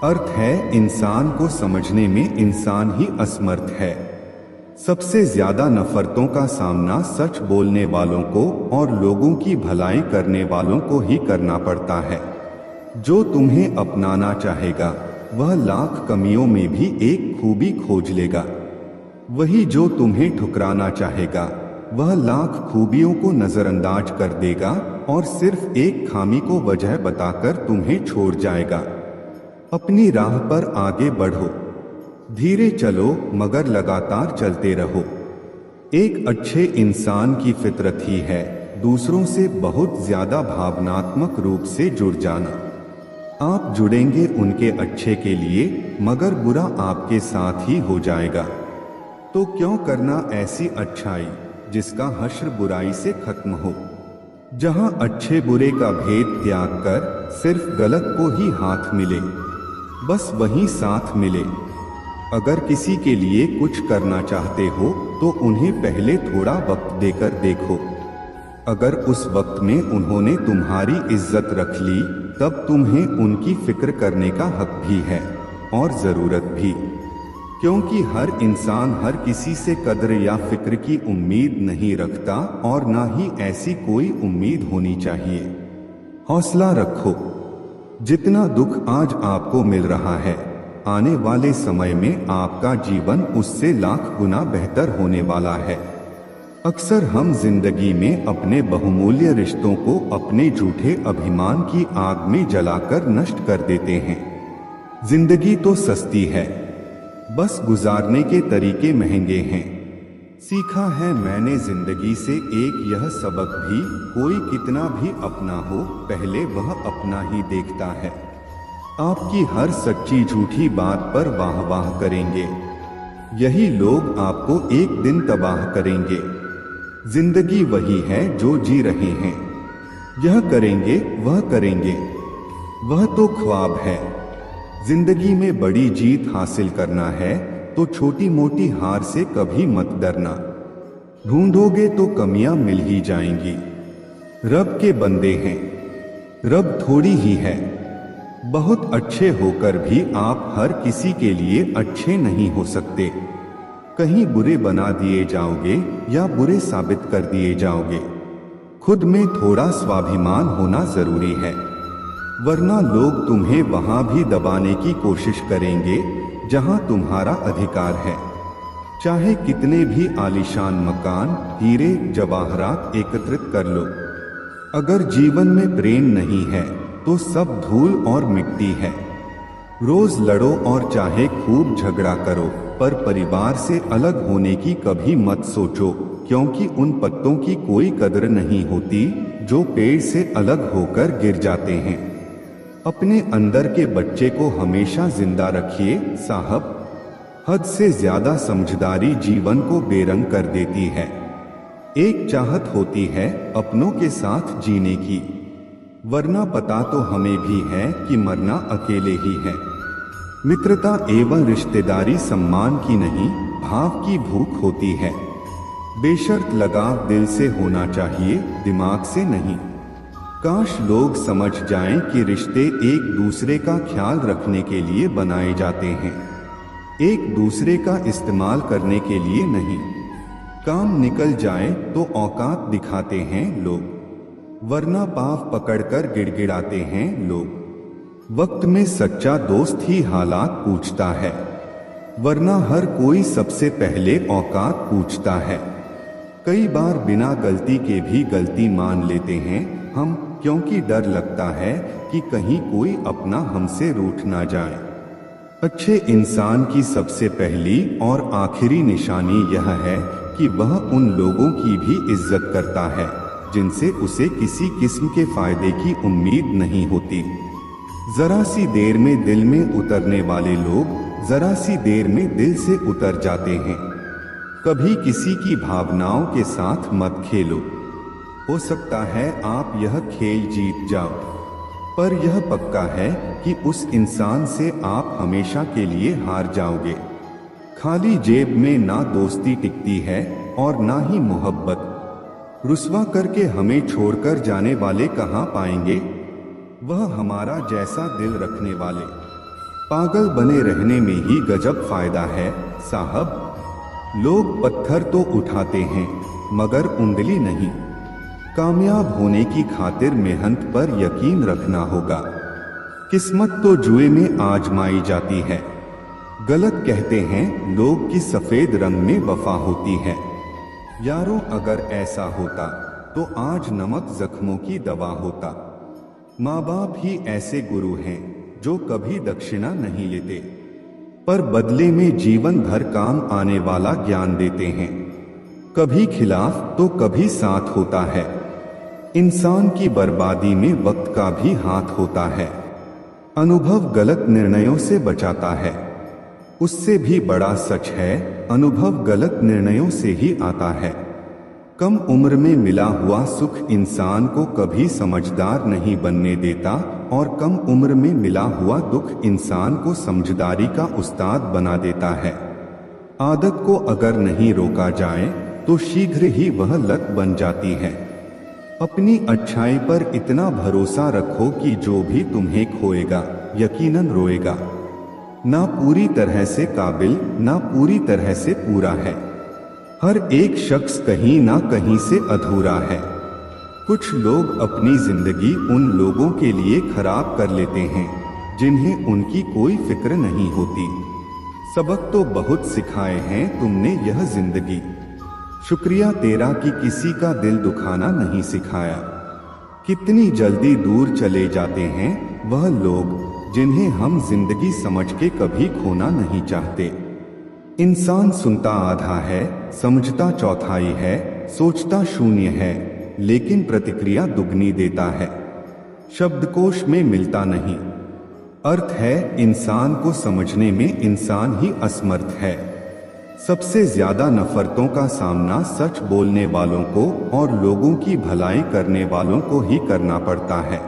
[SPEAKER 1] अर्थ है इंसान को समझने में इंसान ही असमर्थ है। सबसे ज्यादा नफरतों का सामना सच बोलने वालों को और लोगों की भलाई करने वालों को ही करना पड़ता है। जो तुम्हें अपनाना चाहेगा वह लाख कमियों में भी एक खूबी खोज लेगा। वही जो तुम्हें ठुकराना चाहेगा वह लाख खूबियों को नजरअंदाज कर देगा और सिर्फ एक खामी को वजह बताकर तुम्हें छोड़ जाएगा। अपनी राह पर आगे बढ़ो, धीरे चलो मगर लगातार चलते रहो। एक अच्छे इंसान की फितरत ही है दूसरों से बहुत ज्यादा भावनात्मक रूप से जुड़ जाना। आप जुड़ेंगे उनके अच्छे के लिए मगर बुरा आपके साथ ही हो जाएगा। तो क्यों करना ऐसी अच्छाई जिसका हश्र बुराई से खत्म हो। जहां अच्छे बुरे का भेद त्याग कर सिर्फ गलत को ही हाथ मिले, बस वहीं साथ मिले। अगर किसी के लिए कुछ करना चाहते हो तो उन्हें पहले थोड़ा वक्त देकर देखो। अगर उस वक्त में उन्होंने तुम्हारी इज्जत रख ली तब तुम्हें उनकी फिक्र करने का हक भी है और जरूरत भी, क्योंकि हर इंसान हर किसी से कद्र या फिक्र की उम्मीद नहीं रखता और ना ही ऐसी कोई उम्मीद होनी चाहिए। हौसला रखो। जितना दुख आज आपको मिल रहा है आने वाले समय में आपका जीवन उससे लाख गुना बेहतर होने वाला है। अक्सर हम जिंदगी में अपने बहुमूल्य रिश्तों को अपने झूठे अभिमान की आग में जलाकर नष्ट कर देते हैं। जिंदगी तो सस्ती है, बस गुजारने के तरीके महंगे हैं। सीखा है मैंने जिंदगी से एक यह सबक भी, कोई कितना भी अपना हो पहले वह अपना ही देखता है। आपकी हर सच्ची झूठी बात पर वाह वाह करेंगे, यही लोग आपको एक दिन तबाह करेंगे। जिंदगी वही है जो जी रहे हैं। यह करेंगे वह करेंगे, वह तो ख्वाब है। जिंदगी में बड़ी जीत हासिल करना है तो छोटी मोटी हार से कभी मत डरना। ढूंढोगे तो कमियां मिल ही जाएंगी। रब के बंदे हैं, रब थोड़ी ही है। बहुत अच्छे होकर भी आप हर किसी के लिए अच्छे नहीं हो सकते। कहीं बुरे बना दिए जाओगे या बुरे साबित कर दिए जाओगे। खुद में थोड़ा स्वाभिमान होना जरूरी है, वरना लोग तुम्हें वहां भी दबाने की कोशिश करेंगे जहां तुम्हारा अधिकार है। चाहे कितने भी आलीशान मकान, हीरे जवाहरात एकत्रित कर लो, अगर जीवन में प्रेम नहीं है तो सब धूल और मिट्टी है। रोज लड़ो और चाहे खूब झगड़ा करो, पर परिवार से अलग होने की कभी मत सोचो, क्योंकि उन पत्तों की कोई कदर नहीं होती जो पेड़ से अलग होकर गिर जाते हैं। अपने अंदर के बच्चे को हमेशा जिंदा रखिए साहब। हद से ज्यादा समझदारी जीवन को बेरंग कर देती है। एक चाहत होती है अपनों के साथ जीने की, वरना पता तो हमें भी है कि मरना अकेले ही है। मित्रता एवं रिश्तेदारी सम्मान की नहीं, भाव की भूख होती है। बेशर्त लगाव दिल से होना चाहिए, दिमाग से नहीं। काश लोग समझ जाएं कि रिश्ते एक दूसरे का ख्याल रखने के लिए बनाए जाते हैं, एक दूसरे का इस्तेमाल करने के लिए नहीं। काम निकल जाए तो औकात दिखाते हैं लोग, वरना पाव पकड़कर गिड़गिड़ाते हैं लोग। वक्त में सच्चा दोस्त ही हालात पूछता है, वरना हर कोई सबसे पहले औकात पूछता है। कई बार बिना गलती के भी गलती मान लेते हैं हम, क्योंकि डर लगता है कि कहीं कोई अपना हमसे रूठ ना जाए। अच्छे इंसान की सबसे पहली और आखिरी निशानी यह है कि वह उन लोगों की भी इज्जत करता है जिनसे उसे किसी किस्म के फायदे की उम्मीद नहीं होती। जरा सी देर में दिल में उतरने वाले लोग जरा सी देर में दिल से उतर जाते हैं। कभी किसी की भावनाओं के साथ मत खेलो। हो सकता है आप यह खेल जीत जाओ, पर यह पक्का है कि उस इंसान से आप हमेशा के लिए हार जाओगे। खाली जेब में ना दोस्ती टिकती है और ना ही मोहब्बत। रुस्वा करके हमें छोड़कर जाने वाले कहाँ पाएंगे, वह हमारा जैसा दिल रखने वाले। पागल बने रहने में ही गजब फायदा है साहब। लोग पत्थर तो उठाते हैं मगर उंगली नहीं। कामयाब होने की खातिर मेहनत पर यकीन रखना होगा। किस्मत तो जुए में आजमाई जाती है। गलत कहते हैं लोग कि सफेद रंग में वफा होती है। यारों, अगर ऐसा होता तो आज नमक जख्मों की दवा होता। माँ बाप ही ऐसे गुरु हैं जो कभी दक्षिणा नहीं लेते, पर बदले में जीवन भर काम आने वाला ज्ञान देते हैं। कभी खिलाफ तो कभी साथ होता है। इंसान की बर्बादी में वक्त का भी हाथ होता है। अनुभव गलत निर्णयों से बचाता है। उससे भी बड़ा सच है, अनुभव गलत निर्णयों से ही आता है। कम उम्र में मिला हुआ सुख इंसान को कभी समझदार नहीं बनने देता, और कम उम्र में मिला हुआ दुख इंसान को समझदारी का उस्ताद बना देता है। आदत को अगर नहीं रोका जाए तो शीघ्र ही वह लत बन जाती है। अपनी अच्छाई पर इतना भरोसा रखो कि जो भी तुम्हें खोएगा यकीनन रोएगा। ना पूरी तरह से काबिल, ना पूरी तरह से पूरा है। हर एक शख्स कहीं ना कहीं से अधूरा है। कुछ लोग अपनी जिंदगी उन लोगों के लिए खराब कर लेते हैं जिन्हें उनकी कोई फिक्र नहीं होती। सबक तो बहुत सिखाए हैं तुमने यह जिंदगी, शुक्रिया तेरा कि किसी का दिल दुखाना नहीं सिखाया। कितनी जल्दी दूर चले जाते हैं वह लोग जिन्हें हम जिंदगी समझ के कभी खोना नहीं चाहते। इंसान सुनता आधा है, समझता चौथाई है, सोचता शून्य है, लेकिन प्रतिक्रिया दुगनी देता है। शब्दकोश में मिलता नहीं। अर्थ है इंसान को समझने में इंसान ही असमर्थ है। सबसे ज्यादा नफरतों का सामना सच बोलने वालों को और लोगों की भलाई करने वालों को ही करना पड़ता है।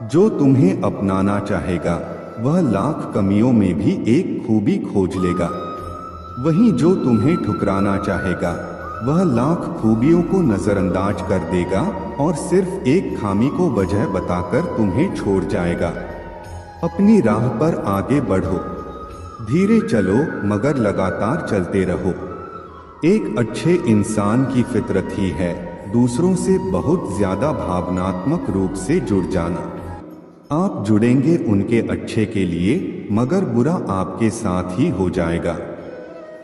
[SPEAKER 1] जो तुम्हें अपनाना चाहेगा वह लाख कमियों में भी एक खूबी खोज लेगा, वहीं जो तुम्हें ठुकराना चाहेगा वह लाख खूबियों को नजरअंदाज कर देगा और सिर्फ एक खामी को वजह बताकर तुम्हें छोड़ जाएगा। अपनी राह पर आगे बढ़ो, धीरे चलो मगर लगातार चलते रहो। एक अच्छे इंसान की फितरत ही है दूसरों से बहुत ज्यादा भावनात्मक रूप से जुड़ जाना। आप जुड़ेंगे उनके अच्छे के लिए मगर बुरा आपके साथ ही हो जाएगा।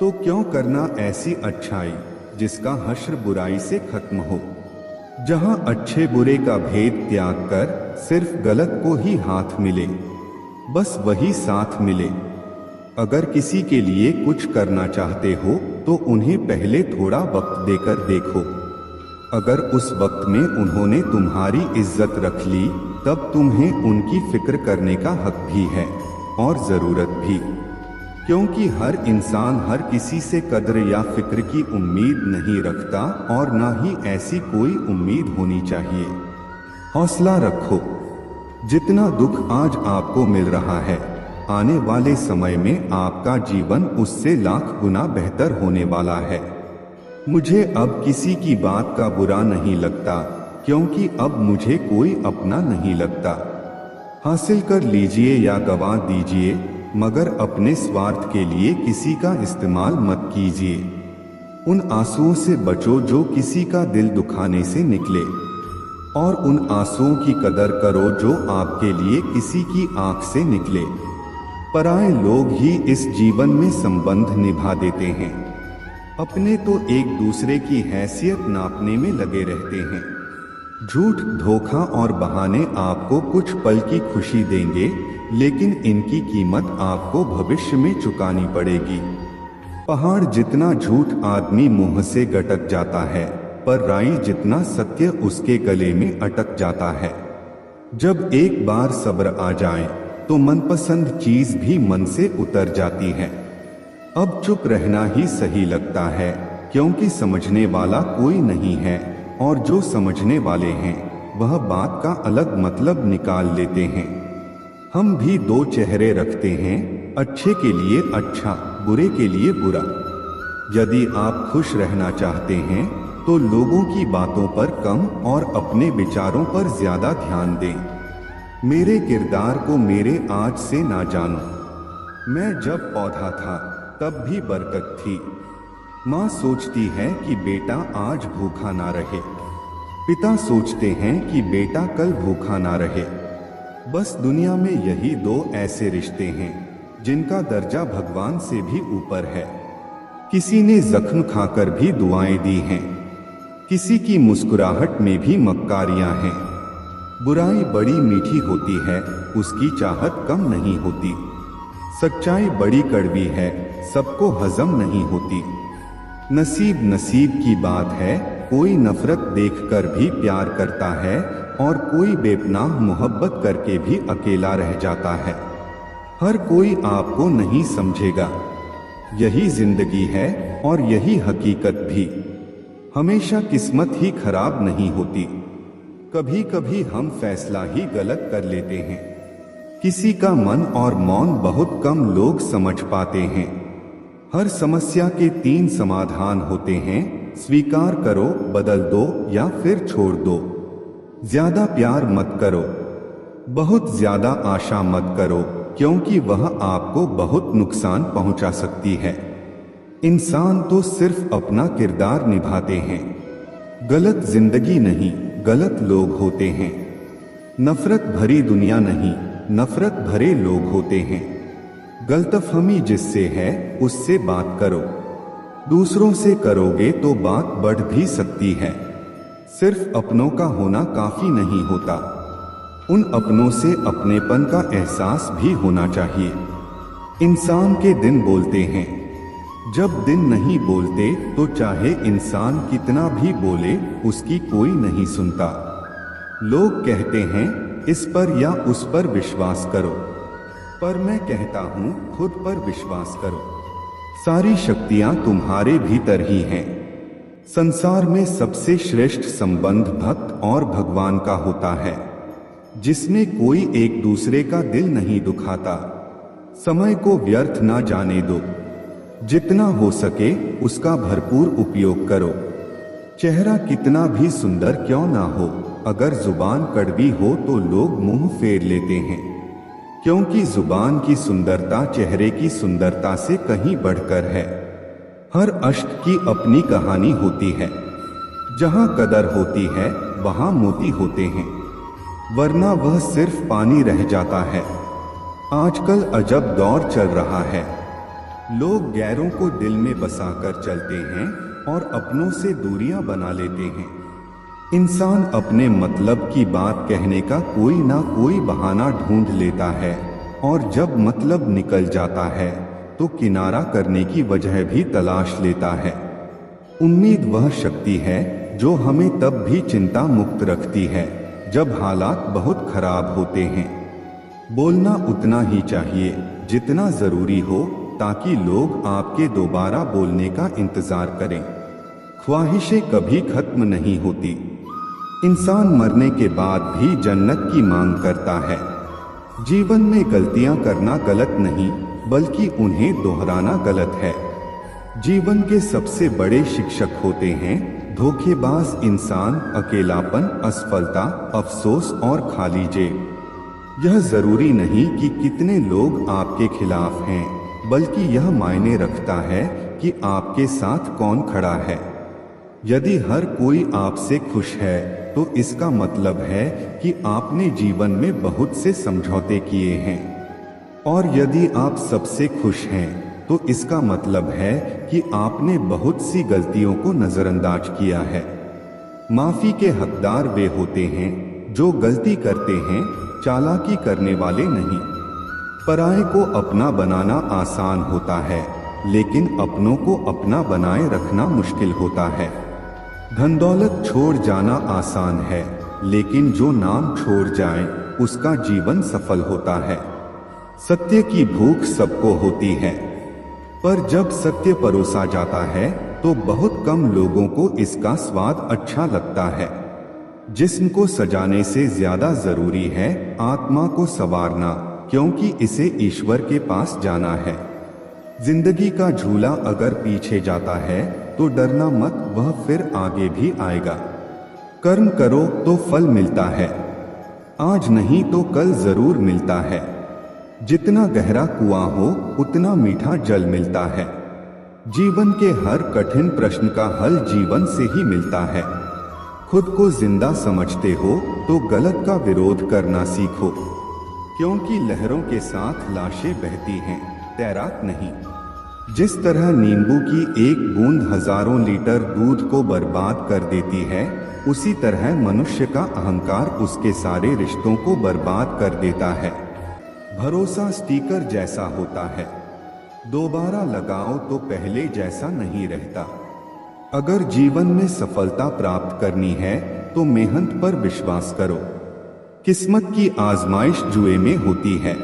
[SPEAKER 1] तो क्यों करना ऐसी अच्छाई जिसका हश्र बुराई से खत्म हो। जहां अच्छे बुरे का भेद त्याग कर सिर्फ गलत को ही हाथ मिले, बस वही साथ मिले। अगर किसी के लिए कुछ करना चाहते हो तो उन्हें पहले थोड़ा वक्त देकर देखो। अगर उस वक्त में उन्होंने तुम्हारी इज्जत रख ली तब तुम्हें उनकी फिक्र करने का हक भी है और जरूरत भी, क्योंकि हर इंसान हर किसी से कद्र या फिक्र की उम्मीद नहीं रखता और ना ही ऐसी कोई उम्मीद होनी चाहिए। हौसला रखो। जितना दुख आज आपको मिल रहा है आने वाले समय में आपका जीवन उससे लाख गुना बेहतर होने वाला है। मुझे अब किसी की बात का बुरा नहीं लगता क्योंकि अब मुझे कोई अपना नहीं लगता। हासिल कर लीजिए या गवा दीजिए मगर अपने स्वार्थ के लिए किसी का इस्तेमाल मत कीजिए। उन आंसुओं से बचो जो किसी का दिल दुखाने से निकले और उन आंसुओं की कदर करो जो आपके लिए किसी की आंख से निकले। पराये लोग ही इस जीवन में संबंध निभा देते हैं, अपने तो एक दूसरे की हैसियत नापने में लगे रहते हैं। झूठ, धोखा और बहाने आपको कुछ पल की खुशी देंगे लेकिन इनकी कीमत आपको भविष्य में चुकानी पड़ेगी। पहाड़ जितना झूठ आदमी मुंह से गटक जाता है पर राई जितना सत्य उसके गले में अटक जाता है। जब एक बार सब्र आ जाए तो मनपसंद चीज भी मन से उतर जाती है। अब चुप रहना ही सही लगता है क्योंकि समझने वाला कोई नहीं है और जो समझने वाले हैं वह बात का अलग मतलब निकाल लेते हैं। हम भी दो चेहरे रखते हैं, अच्छे के लिए अच्छा, बुरे के लिए बुरा। यदि आप खुश रहना चाहते हैं तो लोगों की बातों पर कम और अपने विचारों पर ज्यादा ध्यान दें। मेरे किरदार को मेरे आज से ना जानो। मैं जब पौधा था तब भी बरकत थी। माँ सोचती है कि बेटा आज भूखा ना रहे, पिता सोचते हैं कि बेटा कल भूखा ना रहे। बस दुनिया में यही दो ऐसे रिश्ते हैं जिनका दर्जा भगवान से भी ऊपर है। किसी ने जख्म खाकर भी दुआएं दी हैं, किसी की मुस्कुराहट में भी मक्कारियां हैं। बुराई बड़ी मीठी होती है, उसकी चाहत कम नहीं होती। सच्चाई बड़ी कड़वी है, सबको हजम नहीं होती। नसीब नसीब की बात है, कोई नफरत देखकर भी प्यार करता है और कोई बेपनाह मोहब्बत करके भी अकेला रह जाता है। हर कोई आपको नहीं समझेगा, यही जिंदगी है और यही हकीकत भी। हमेशा किस्मत ही खराब नहीं होती, कभी कभी हम फैसला ही गलत कर लेते हैं। किसी का मन और मौन बहुत कम लोग समझ पाते हैं। हर समस्या के 3 समाधान होते हैं, स्वीकार करो, बदल दो या फिर छोड़ दो। ज्यादा प्यार मत करो, बहुत ज्यादा आशा मत करो क्योंकि वह आपको बहुत नुकसान पहुंचा सकती है। इंसान तो सिर्फ अपना किरदार निभाते हैं, गलत जिंदगी नहीं, गलत लोग होते हैं। नफरत भरी दुनिया नहीं, नफरत भरे लोग होते हैं। गलतफहमी जिससे है उससे बात करो, दूसरों से करोगे तो बात बढ़ भी सकती है। सिर्फ अपनों का होना काफी नहीं होता, उन अपनों से अपनेपन का एहसास भी होना चाहिए। इंसान के दिन बोलते हैं, जब दिन नहीं बोलते तो चाहे इंसान कितना भी बोले उसकी कोई नहीं सुनता। लोग कहते हैं इस पर या उस पर विश्वास करो, पर मैं कहता हूं खुद पर विश्वास करो। सारी शक्तियां तुम्हारे भीतर ही हैं। संसार में सबसे श्रेष्ठ संबंध भक्त और भगवान का होता है, जिसमें कोई एक दूसरे का दिल नहीं दुखाता। समय को व्यर्थ ना जाने दो, जितना हो सके उसका भरपूर उपयोग करो। चेहरा कितना भी सुंदर क्यों ना हो, अगर जुबान कड़वी हो तो लोग मुंह फेर लेते हैं, क्योंकि जुबान की सुंदरता चेहरे की सुंदरता से कहीं बढ़कर है। हर अश्क की अपनी कहानी होती है। जहां कदर होती है वहां मोती होते हैं, वरना वह सिर्फ पानी रह जाता है। आजकल अजब दौर चल रहा है। लोग गैरों को दिल में बसाकर चलते हैं और अपनों से दूरियां बना लेते हैं। इंसान अपने मतलब की बात कहने का कोई ना कोई बहाना ढूंढ लेता है, और जब मतलब निकल जाता है तो किनारा करने की वजह भी तलाश लेता है। उम्मीद वह शक्ति है जो हमें तब भी चिंता मुक्त रखती है जब हालात बहुत खराब होते हैं। बोलना उतना ही चाहिए जितना जरूरी हो, ताकि लोग आपके दोबारा बोलने का इंतजार करें। ख्वाहिशें कभी खत्म नहीं होती। इंसान मरने के बाद भी जन्नत की मांग करता है। जीवन में गलतियां करना गलत नहीं, बल्कि उन्हें दोहराना गलत है। जीवन के सबसे बड़े शिक्षक होते हैं धोखेबाज इंसान, अकेलापन, असफलता, अफसोस और खाली जेब। यह जरूरी नहीं कि कितने लोग आपके खिलाफ हैं, बल्कि यह मायने रखता है कि आपके साथ कौन खड़ा है। यदि हर कोई आपसे खुश है तो इसका मतलब है कि आपने जीवन में बहुत से समझौते किए हैं, और यदि आप सबसे खुश हैं तो इसका मतलब है कि आपने बहुत सी गलतियों को नजरअंदाज किया है। माफी के हकदार वे होते हैं जो गलती करते हैं, चालाकी करने वाले नहीं। पराये को अपना बनाना आसान होता है, लेकिन अपनों को अपना बनाए रखना मुश्किल होता है। धन दौलत छोड़ जाना आसान है, लेकिन जो नाम छोड़ जाए उसका जीवन सफल होता है। सत्य की भूख सबको होती है, पर जब सत्य परोसा जाता है तो बहुत कम लोगों को इसका स्वाद अच्छा लगता है। जिस्म को सजाने से ज्यादा जरूरी है आत्मा को संवारना, क्योंकि इसे ईश्वर के पास जाना है। जिंदगी का झूला अगर पीछे जाता है तो डरना मत, वह फिर आगे भी आएगा। कर्म करो तो फल मिलता है, आज नहीं तो कल जरूर मिलता है। जितना गहरा कुआं हो उतना मीठा जल मिलता है। जीवन के हर कठिन प्रश्न का हल जीवन से ही मिलता है। खुद को जिंदा समझते हो तो गलत का विरोध करना सीखो, क्योंकि लहरों के साथ लाशें बहती हैं, तैराक नहीं। जिस तरह नींबू की एक बूंद हजारों लीटर दूध को बर्बाद कर देती है, उसी तरह मनुष्य का अहंकार उसके सारे रिश्तों को बर्बाद कर देता है। भरोसा स्टिकर जैसा होता है, दोबारा लगाओ तो पहले जैसा नहीं रहता। अगर जीवन में सफलता प्राप्त करनी है तो मेहनत पर विश्वास करो। किस्मत की आजमाइश जुए में होती है।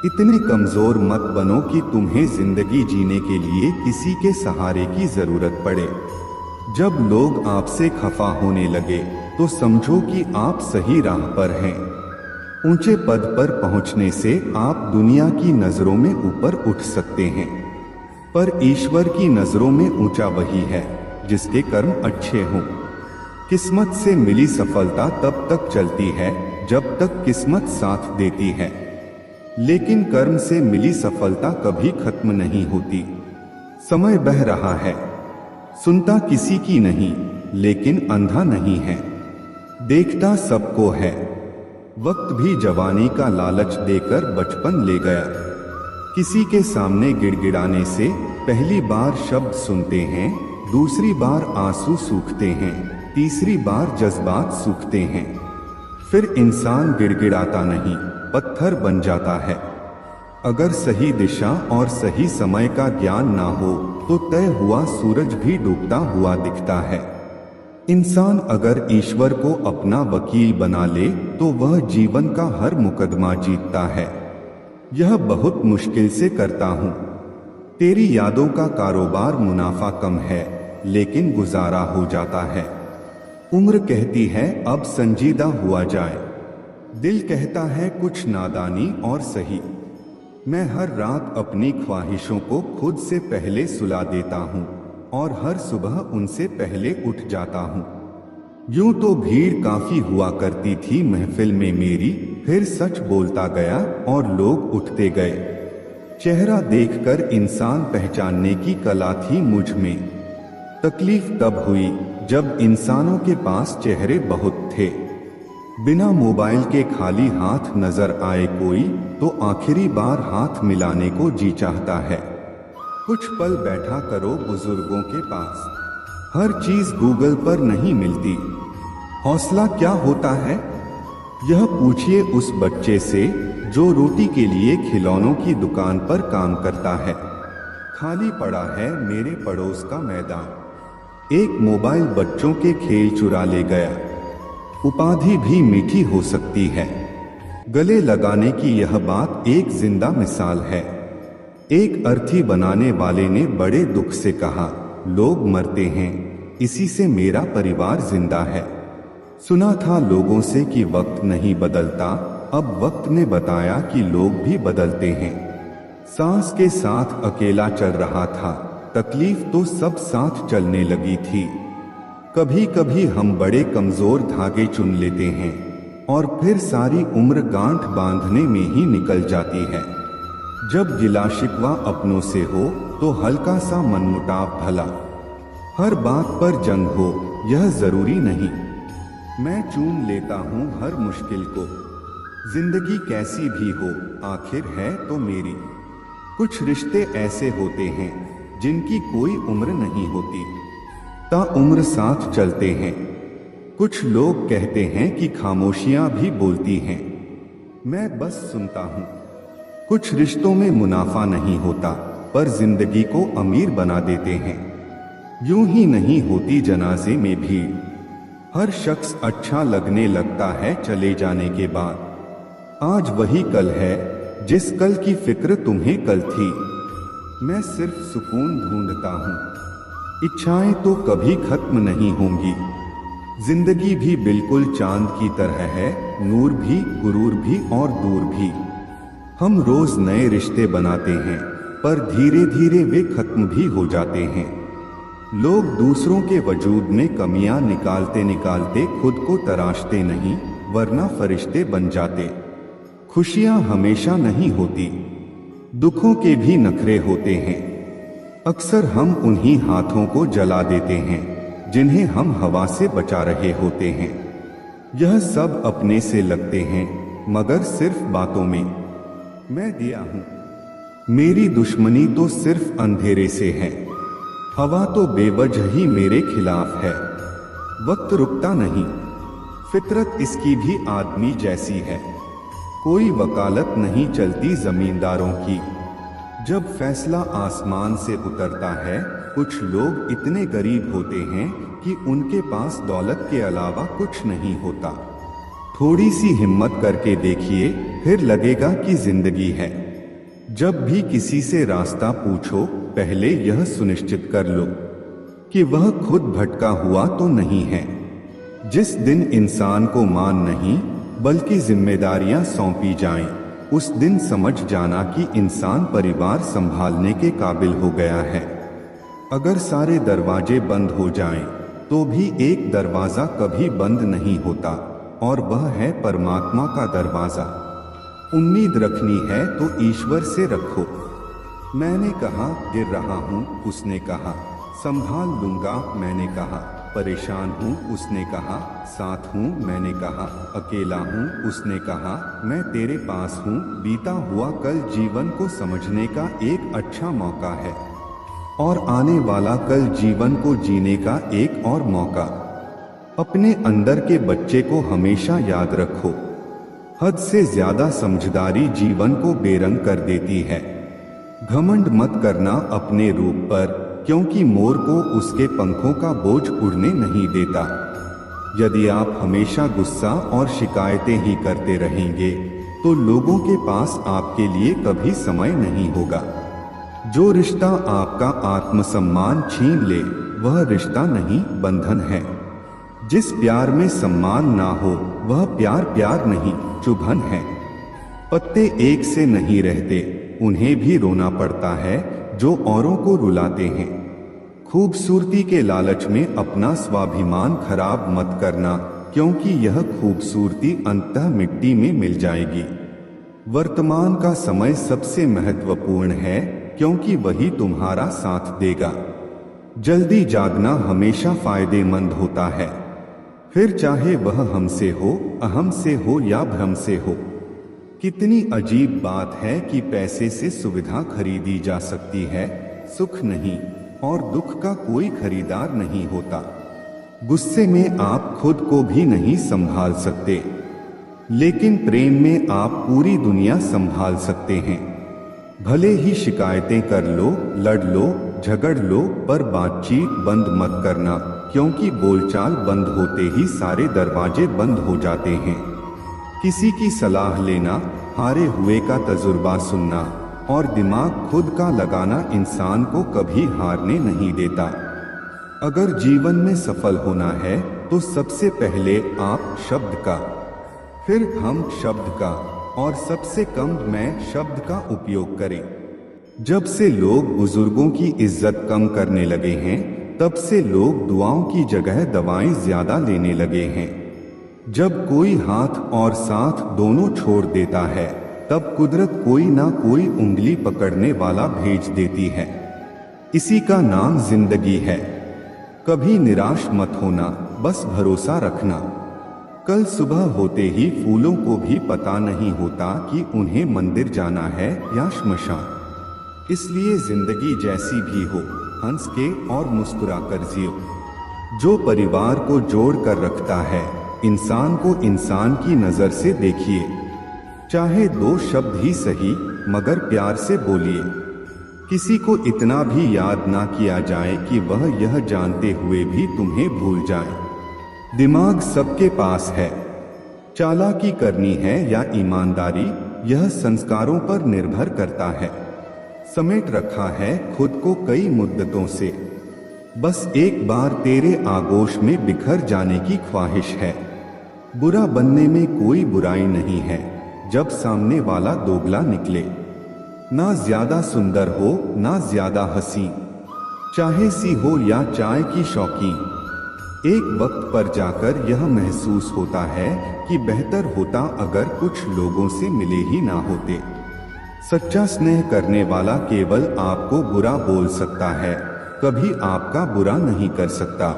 [SPEAKER 1] इतने कमजोर मत बनो कि तुम्हें जिंदगी जीने के लिए किसी के सहारे की जरूरत पड़े। जब लोग आपसे खफा होने लगे तो समझो कि आप सही राह पर हैं। ऊंचे पद पर पहुंचने से आप दुनिया की नजरों में ऊपर उठ सकते हैं, पर ईश्वर की नजरों में ऊंचा वही है जिसके कर्म अच्छे हों। किस्मत से मिली सफलता तब तक चलती है जब तक किस्मत साथ देती है, लेकिन कर्म से मिली सफलता कभी खत्म नहीं होती। समय बह रहा है, सुनता किसी की नहीं, लेकिन अंधा नहीं है, देखता सबको है। वक्त भी जवानी का लालच देकर बचपन ले गया। किसी के सामने गिड़गिड़ाने से पहली बार शब्द सुनते हैं, दूसरी बार आंसू सूखते हैं, तीसरी बार जज्बात सूखते हैं। फिर इंसान गिड़गिड़ाता नहीं, पत्थर बन जाता है। अगर सही दिशा और सही समय का ज्ञान ना हो तो तय हुआ सूरज भी डूबता हुआ दिखता है। इंसान अगर ईश्वर को अपना वकील बना ले तो वह जीवन का हर मुकदमा जीतता है। यह बहुत मुश्किल से करता हूँ। तेरी यादों का कारोबार मुनाफा कम है, लेकिन गुजारा हो जाता है। उम्र कहती है अब संजीदा हुआ जाए, दिल कहता है कुछ नादानी और सही। मैं हर रात अपनी ख्वाहिशों को खुद से पहले सुला देता हूँ और हर सुबह उनसे पहले उठ जाता हूँ। यूं तो भीड़ काफी हुआ करती थी महफिल में मेरी, फिर सच बोलता गया और लोग उठते गए। चेहरा देखकर इंसान पहचानने की कला थी मुझ में। तकलीफ तब हुई जब इंसानों के पास चेहरे बहुत थे। बिना मोबाइल के खाली हाथ नजर आए कोई तो आखिरी बार हाथ मिलाने को जी चाहता है। कुछ पल बैठा करो बुजुर्गों के पास, हर चीज गूगल पर नहीं मिलती। हौसला क्या होता है यह पूछिए उस बच्चे से जो रोटी के लिए खिलौनों की दुकान पर काम करता है। खाली पड़ा है मेरे पड़ोस का मैदान, एक मोबाइल बच्चों के खेल चुरा ले गया। उपाधि भी मीठी हो सकती है, गले लगाने की यह बात एक जिंदा मिसाल है। एक अर्थी बनाने वाले ने बड़े दुख से कहा, लोग मरते हैं इसी से मेरा परिवार जिंदा है। सुना था लोगों से कि वक्त नहीं बदलता, अब वक्त ने बताया कि लोग भी बदलते हैं। सांस के साथ अकेला चल रहा था, तकलीफ तो सब साथ चलने लगी थी। कभी कभी हम बड़े कमजोर धागे चुन लेते हैं और फिर सारी उम्र गांठ बांधने में ही निकल जाती है। जब गिला शिकवा अपनों से हो तो हल्का सा मनमुटाव भला। हर बात पर जंग हो यह जरूरी नहीं। मैं चूम लेता हूँ हर मुश्किल को, जिंदगी कैसी भी हो आखिर है तो मेरी। कुछ रिश्ते ऐसे होते हैं जिनकी कोई उम्र नहीं होती, ता उम्र साथ चलते हैं। कुछ लोग कहते हैं कि खामोशियां भी बोलती हैं, मैं बस सुनता हूं। कुछ रिश्तों में मुनाफा नहीं होता पर जिंदगी को अमीर बना देते हैं। यूं ही नहीं होती जनाजे में भीड़, हर शख्स अच्छा लगने लगता है चले जाने के बाद। आज वही कल है जिस कल की फिक्र तुम्हें कल थी। मैं सिर्फ सुकून ढूंढता हूँ, इच्छाएं तो कभी खत्म नहीं होंगी। जिंदगी भी बिल्कुल चांद की तरह है, नूर भी गुरूर भी और दूर भी। हम रोज नए रिश्ते बनाते हैं पर धीरे धीरे वे खत्म भी हो जाते हैं। लोग दूसरों के वजूद में कमियां निकालते निकालते खुद को तराशते नहीं, वरना फरिश्ते बन जाते। खुशियां हमेशा नहीं होती, दुखों के भी नखरे होते हैं। अक्सर हम उन्हीं हाथों को जला देते हैं जिन्हें हम हवा से बचा रहे होते हैं। यह सब अपने से लगते हैं मगर सिर्फ बातों में। मैं दिया हूं, मेरी दुश्मनी तो सिर्फ अंधेरे से है। हवा तो बेवजह ही मेरे खिलाफ है। वक्त रुकता नहीं, फितरत इसकी भी आदमी जैसी है। कोई वकालत नहीं चलती जमींदारों की। जब फैसला आसमान से उतरता है, कुछ लोग इतने गरीब होते हैं कि उनके पास दौलत के अलावा कुछ नहीं होता। थोड़ी सी हिम्मत करके देखिए, फिर लगेगा कि जिंदगी है। जब भी किसी से रास्ता पूछो, पहले यह सुनिश्चित कर लो कि वह खुद भटका हुआ तो नहीं है। जिस दिन इंसान को मान नहीं बल्कि जिम्मेदारियां सौंपी जाएं, उस दिन समझ जाना कि इंसान परिवार संभालने के काबिल हो गया है। अगर सारे दरवाजे बंद हो जाएं, तो भी एक दरवाजा कभी बंद नहीं होता, और वह है परमात्मा का दरवाजा। उम्मीद रखनी है तो ईश्वर से रखो। मैंने कहा गिर रहा हूँ, उसने कहा संभाल लूंगा। मैंने कहा परेशान हूँ, उसने कहा साथ हूँ। मैंने कहा अकेला हूँ, उसने कहा मैं तेरे पास हूँ। बीता हुआ कल जीवन को समझने का एक अच्छा मौका है, और आने वाला कल जीवन को जीने का एक और मौका। अपने अंदर के बच्चे को हमेशा याद रखो। हद से ज्यादा समझदारी जीवन को बेरंग कर देती है। घमंड मत करना अपने रूप पर, क्योंकि मोर को उसके पंखों का बोझ उड़ने नहीं देता। यदि आप हमेशा गुस्सा और शिकायतें ही करते रहेंगे, तो लोगों के पास आपके लिए कभी समय नहीं होगा। जो रिश्ता आपका आत्मसम्मान छीन ले वह रिश्ता नहीं, बंधन है। जिस प्यार में सम्मान ना हो वह प्यार प्यार नहीं, चुभन है। पत्ते एक से नहीं रहते, उन्हें भी रोना पड़ता है जो औरों को रुलाते हैं। खूबसूरती के लालच में अपना स्वाभिमान खराब मत करना, क्योंकि यह खूबसूरती अंततः मिट्टी में मिल जाएगी। वर्तमान का समय सबसे महत्वपूर्ण है, क्योंकि वही तुम्हारा साथ देगा। जल्दी जागना हमेशा फायदेमंद होता है, फिर चाहे वह हमसे हो, अहम से हो या भ्रम से हो। कितनी अजीब बात है कि पैसे से सुविधा खरीदी जा सकती है, सुख नहीं, और दुख का कोई खरीदार नहीं होता। गुस्से में आप खुद को भी नहीं संभाल सकते, लेकिन प्रेम में आप पूरी दुनिया संभाल सकते हैं। भले ही शिकायतें कर लो, लड़ लो, झगड़ लो, पर बातचीत बंद मत करना, क्योंकि बोलचाल बंद होते ही सारे दरवाजे बंद हो जाते हैं। किसी की सलाह लेना, हारे हुए का तजुर्बा सुनना और दिमाग खुद का लगाना इंसान को कभी हारने नहीं देता। अगर जीवन में सफल होना है तो सबसे पहले आप शब्द का, फिर हम शब्द का और सबसे कम मैं शब्द का उपयोग करें। जब से लोग बुजुर्गों की इज्जत कम करने लगे हैं, तब से लोग दुआओं की जगह दवाएं ज्यादा लेने लगे हैं। जब कोई हाथ और साथ दोनों छोड़ देता है, तब कुदरत कोई ना कोई उंगली पकड़ने वाला भेज देती है। इसी का नाम जिंदगी है। कभी निराश मत होना, बस भरोसा रखना। कल सुबह होते ही फूलों को भी पता नहीं होता कि उन्हें मंदिर जाना है या श्मशान। इसलिए जिंदगी जैसी भी हो, हंस के और मुस्कुरा कर जियो। जो परिवार को जोड़ कर रखता है, इंसान को इंसान की नजर से देखिए। चाहे दो शब्द ही सही, मगर प्यार से बोलिए। किसी को इतना भी याद ना किया जाए कि वह यह जानते हुए भी तुम्हें भूल जाए। दिमाग सबके पास है, चालाकी करनी है या ईमानदारी, यह संस्कारों पर निर्भर करता है। समेट रखा है खुद को कई मुद्दतों से, बस एक बार तेरे आगोश में बिखर जाने की ख्वाहिश है। बुरा बनने में कोई बुराई नहीं है, जब सामने वाला दोगला निकले। ना ज्यादा सुंदर हो, ना ज्यादा हसीन, चाहे सी हो या चाय की शौकीन। एक वक्त पर जाकर यह महसूस होता है कि बेहतर होता अगर कुछ लोगों से मिले ही ना होते। सच्चा स्नेह करने वाला केवल आपको बुरा बोल सकता है, कभी आपका बुरा नहीं कर सकता।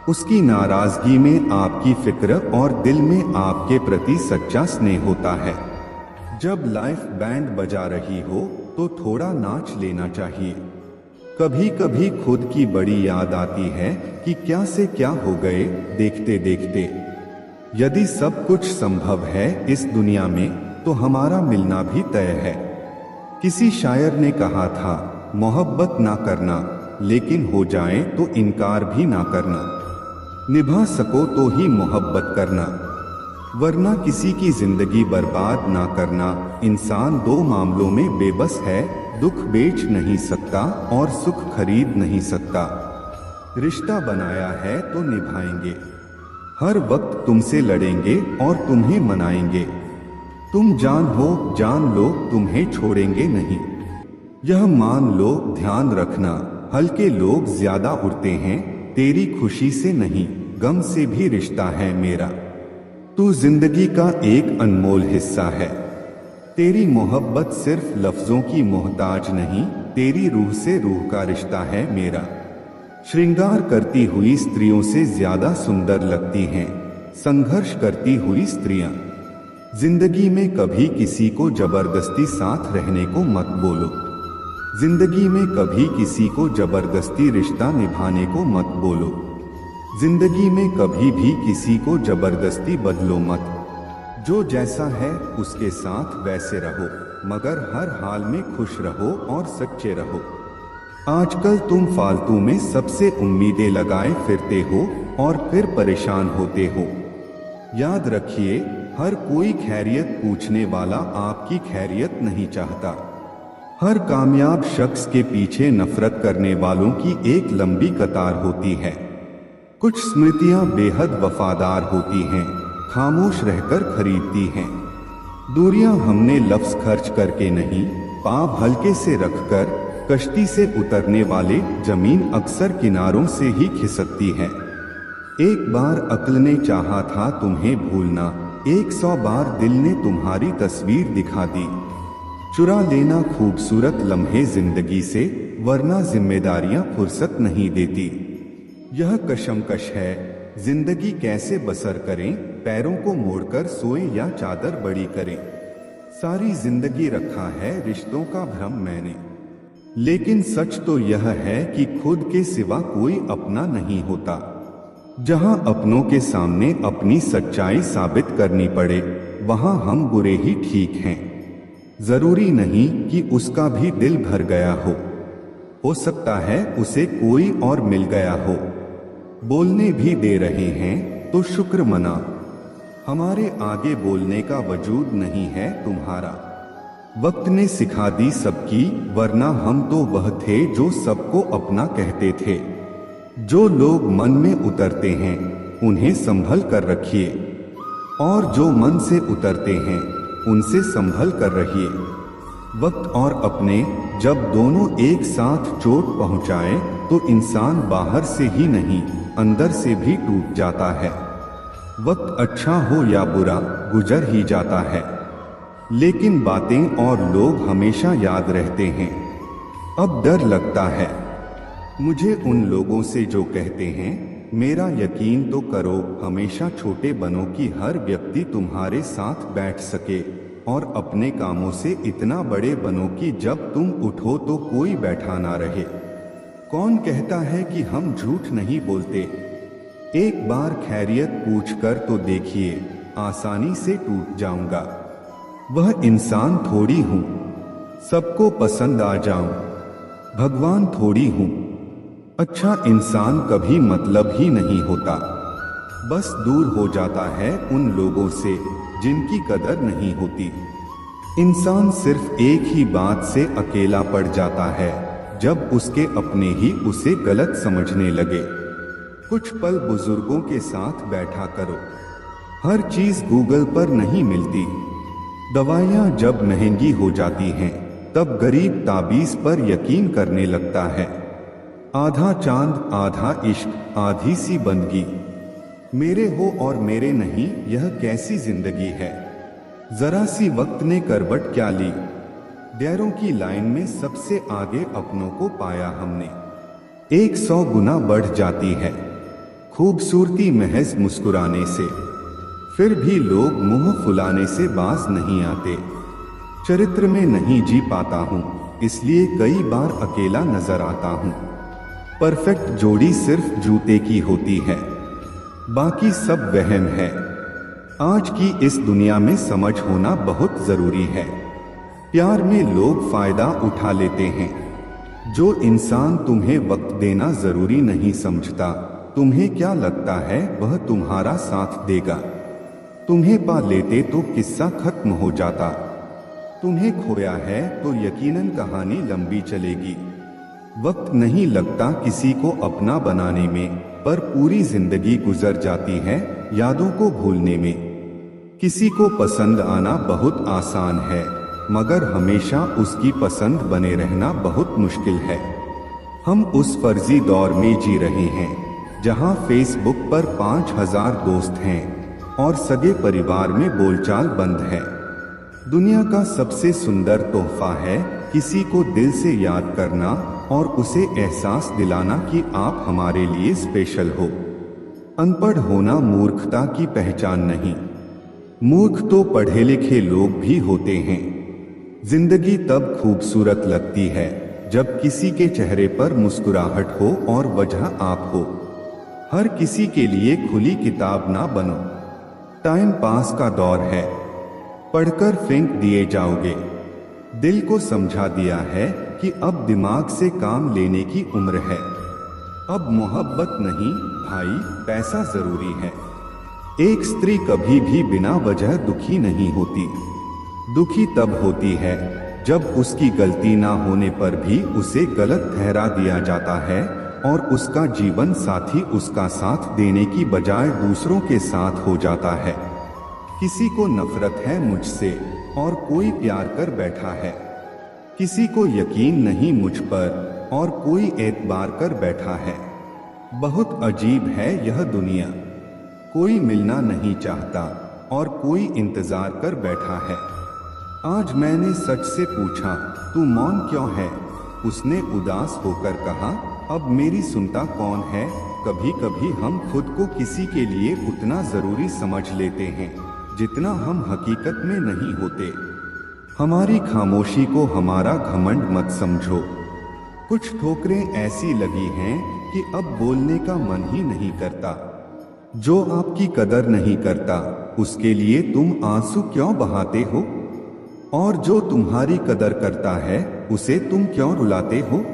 [SPEAKER 1] उसकी नाराजगी में आपकी फिक्र और दिल में आपके प्रति सच्चा स्नेह होता है। जब लाइफ बैंड बजा रही हो तो थोड़ा नाच लेना चाहिए। कभी कभी खुद की बड़ी याद आती है कि क्या से क्या हो गए देखते देखते। यदि सब कुछ संभव है इस दुनिया में, तो हमारा मिलना भी तय है। किसी शायर ने कहा था, मोहब्बत ना करना, लेकिन हो जाए तो इनकार भी ना करना। निभा सको तो ही मोहब्बत करना, वरना किसी की जिंदगी बर्बाद ना करना। इंसान दो मामलों में बेबस है, दुख बेच नहीं सकता और सुख खरीद नहीं सकता। रिश्ता बनाया है तो निभाएंगे, हर वक्त तुमसे लड़ेंगे और तुम्हें मनाएंगे। तुम जान हो, जान लो, तुम्हें छोड़ेंगे नहीं। यह मान लो, ध्यान रखना, हल्के लोग ज्यादा उड़ते हैं, तेरी खुशी से नहीं, गम से भी रिश्ता है मेरा। तू जिंदगी का एक अनमोल हिस्सा है। तेरी मोहब्बत सिर्फ लफ्जों की मोहताज नहीं, तेरी रूह से रूह का रिश्ता है मेरा। श्रृंगार करती हुई स्त्रियों से ज्यादा सुंदर लगती हैं संघर्ष करती हुई स्त्रियां। जिंदगी में कभी किसी को जबरदस्ती साथ रहने को मत बोलो। जिंदगी में कभी किसी को जबरदस्ती रिश्ता निभाने को मत बोलो। जिंदगी में कभी भी किसी को जबरदस्ती बदलो मत। जो जैसा है उसके साथ वैसे रहो, मगर हर हाल में खुश रहो और सच्चे रहो। आजकल तुम फालतू में सबसे उम्मीदें लगाए फिरते हो और फिर परेशान होते हो। याद रखिए, हर कोई खैरियत पूछने वाला आपकी खैरियत नहीं चाहता। हर कामयाब शख्स के पीछे नफरत करने वालों की एक लंबी कतार होती है। कुछ स्मृतियां बेहद वफादार होती हैं, खामोश रहकर खरीदती हैं। दूरियां हमने लफ्ज खर्च करके नहीं, पाँव हल्के से रखकर कश्ती से उतरने वाले जमीन अक्सर किनारों से ही खिसकती है। एक बार अक्ल ने चाहा था तुम्हें भूलना, 100 बार दिल ने तुम्हारी तस्वीर दिखा दी। चुरा लेना खूबसूरत लम्हे जिंदगी से, वरना जिम्मेदारियां फुर्सत नहीं देती। यह कशमकश है, जिंदगी कैसे बसर करें, पैरों को मोड़कर सोए या चादर बड़ी करें। सारी जिंदगी रखा है रिश्तों का भ्रम मैंने, लेकिन सच तो यह है कि खुद के सिवा कोई अपना नहीं होता। जहां अपनों के सामने अपनी सच्चाई साबित करनी पड़े, वहां हम बुरे ही ठीक हैं। जरूरी नहीं कि उसका भी दिल भर गया हो सकता है उसे कोई और मिल गया हो। बोलने भी दे रहे हैं तो शुक्र मना, हमारे आगे बोलने का वजूद नहीं है तुम्हारा। वक्त ने सिखा दी सबकी, वरना हम तो वह थे जो सबको अपना कहते थे। जो लोग मन में उतरते हैं उन्हें संभल कर रखिए, और जो मन से उतरते हैं उनसे संभल कर रहिए। वक्त और अपने जब दोनों एक साथ चोट पहुंचाए तो इंसान बाहर से ही नहीं, अंदर से भी टूट जाता है। वक्त अच्छा हो या बुरा गुजर ही जाता है, लेकिन बातें और लोग हमेशा याद रहते हैं। अब डर लगता है मुझे उन लोगों से जो कहते हैं मेरा यकीन तो करो, हमेशा छोटे बनो कि हर व्यक्ति तुम्हारे साथ बैठ सके, और अपने कामों से इतना बड़े बनो कि जब तुम उठो तो कोई बैठा ना रहे। कौन कहता है कि हम झूठ नहीं बोलते? एक बार खैरियत पूछकर तो देखिए, आसानी से टूट जाऊंगा। वह इंसान थोड़ी हूं सबको पसंद आ जाऊं, भगवान थोड़ी हूं। अच्छा इंसान कभी मतलब ही नहीं होता, बस दूर हो जाता है उन लोगों से जिनकी कदर नहीं होती। इंसान सिर्फ एक ही बात से अकेला पड़ जाता है, जब उसके अपने ही उसे गलत समझने लगे। कुछ पल बुजुर्गों के साथ बैठा करो, हर चीज गूगल पर नहीं मिलती। दवाइयाँ जब महंगी हो जाती हैं तब गरीब ताबीज पर यकीन करने लगता है। आधा चांद आधा इश्क, आधी सी बंदगी, मेरे हो और मेरे नहीं, यह कैसी जिंदगी है। जरा सी वक्त ने करवट क्या ली, डेरों की लाइन में सबसे आगे अपनों को पाया हमने। 100 गुना बढ़ जाती है खूबसूरती महज मुस्कुराने से, फिर भी लोग मुंह फुलाने से बाज नहीं आते। चरित्र में नहीं जी पाता हूँ, इसलिए कई बार अकेला नजर आता हूँ। परफेक्ट जोड़ी सिर्फ जूते की होती है, बाकी सब वहम है। आज की इस दुनिया में समझ होना बहुत जरूरी है। प्यार में लोग फायदा उठा लेते हैं। जो इंसान तुम्हें वक्त देना जरूरी नहीं समझता, तुम्हें क्या लगता है वह तुम्हारा साथ देगा? तुम्हें पा लेते तो किस्सा खत्म हो जाता। तुम्हें खोया है तो यकीनन कहानी लंबी चलेगी। वक्त नहीं लगता किसी को अपना बनाने में, पर पूरी जिंदगी गुजर जाती है यादों को भूलने में। किसी को पसंद आना बहुत आसान है, मगर हमेशा उसकी पसंद बने रहना बहुत मुश्किल है। हम उस फर्जी दौर में जी रहे हैं जहां फेसबुक पर 5000 दोस्त हैं और सगे परिवार में बोलचाल बंद है। दुनिया का सबसे सुंदर तोहफा है किसी को दिल से याद करना और उसे एहसास दिलाना कि आप हमारे लिए स्पेशल हो। अनपढ़ होना मूर्खता की पहचान नहीं, मूर्ख तो पढ़े लिखे लोग भी होते हैं। जिंदगी तब खूबसूरत लगती है जब किसी के चेहरे पर मुस्कुराहट हो और वजह आप हो। हर किसी के लिए खुली किताब ना बनो। टाइम पास का दौर है, पढ़कर फेंक दिए जाओगे। दिल को समझा दिया है कि अब दिमाग से काम लेने की उम्र है। अब मोहब्बत नहीं भाई, पैसा जरूरी है। एक स्त्री कभी भी बिना वजह दुखी नहीं होती। दुखी तब होती है जब उसकी गलती ना होने पर भी उसे गलत ठहरा दिया जाता है और उसका जीवन साथी उसका साथ देने की बजाय दूसरों के साथ हो जाता है। किसी को नफरत है मुझसे और कोई प्यार कर बैठा है। किसी को यकीन नहीं मुझ पर और कोई एतबार कर बैठा है। बहुत अजीब है यह दुनिया। कोई मिलना नहीं चाहता और कोई इंतजार कर बैठा है। आज मैंने सच से पूछा, तू मौन क्यों है? उसने उदास होकर कहा, अब मेरी सुनता कौन है? कभी कभी हम खुद को किसी के लिए उतना जरूरी समझ लेते हैं जितना हम हकीकत में नहीं होते। हमारी खामोशी को हमारा घमंड मत समझो। कुछ ठोकरें ऐसी लगी हैं कि अब बोलने का मन ही नहीं करता। जो आपकी कदर नहीं करता उसके लिए तुम आंसू क्यों बहाते हो? और जो तुम्हारी कदर करता है उसे तुम क्यों रुलाते हो?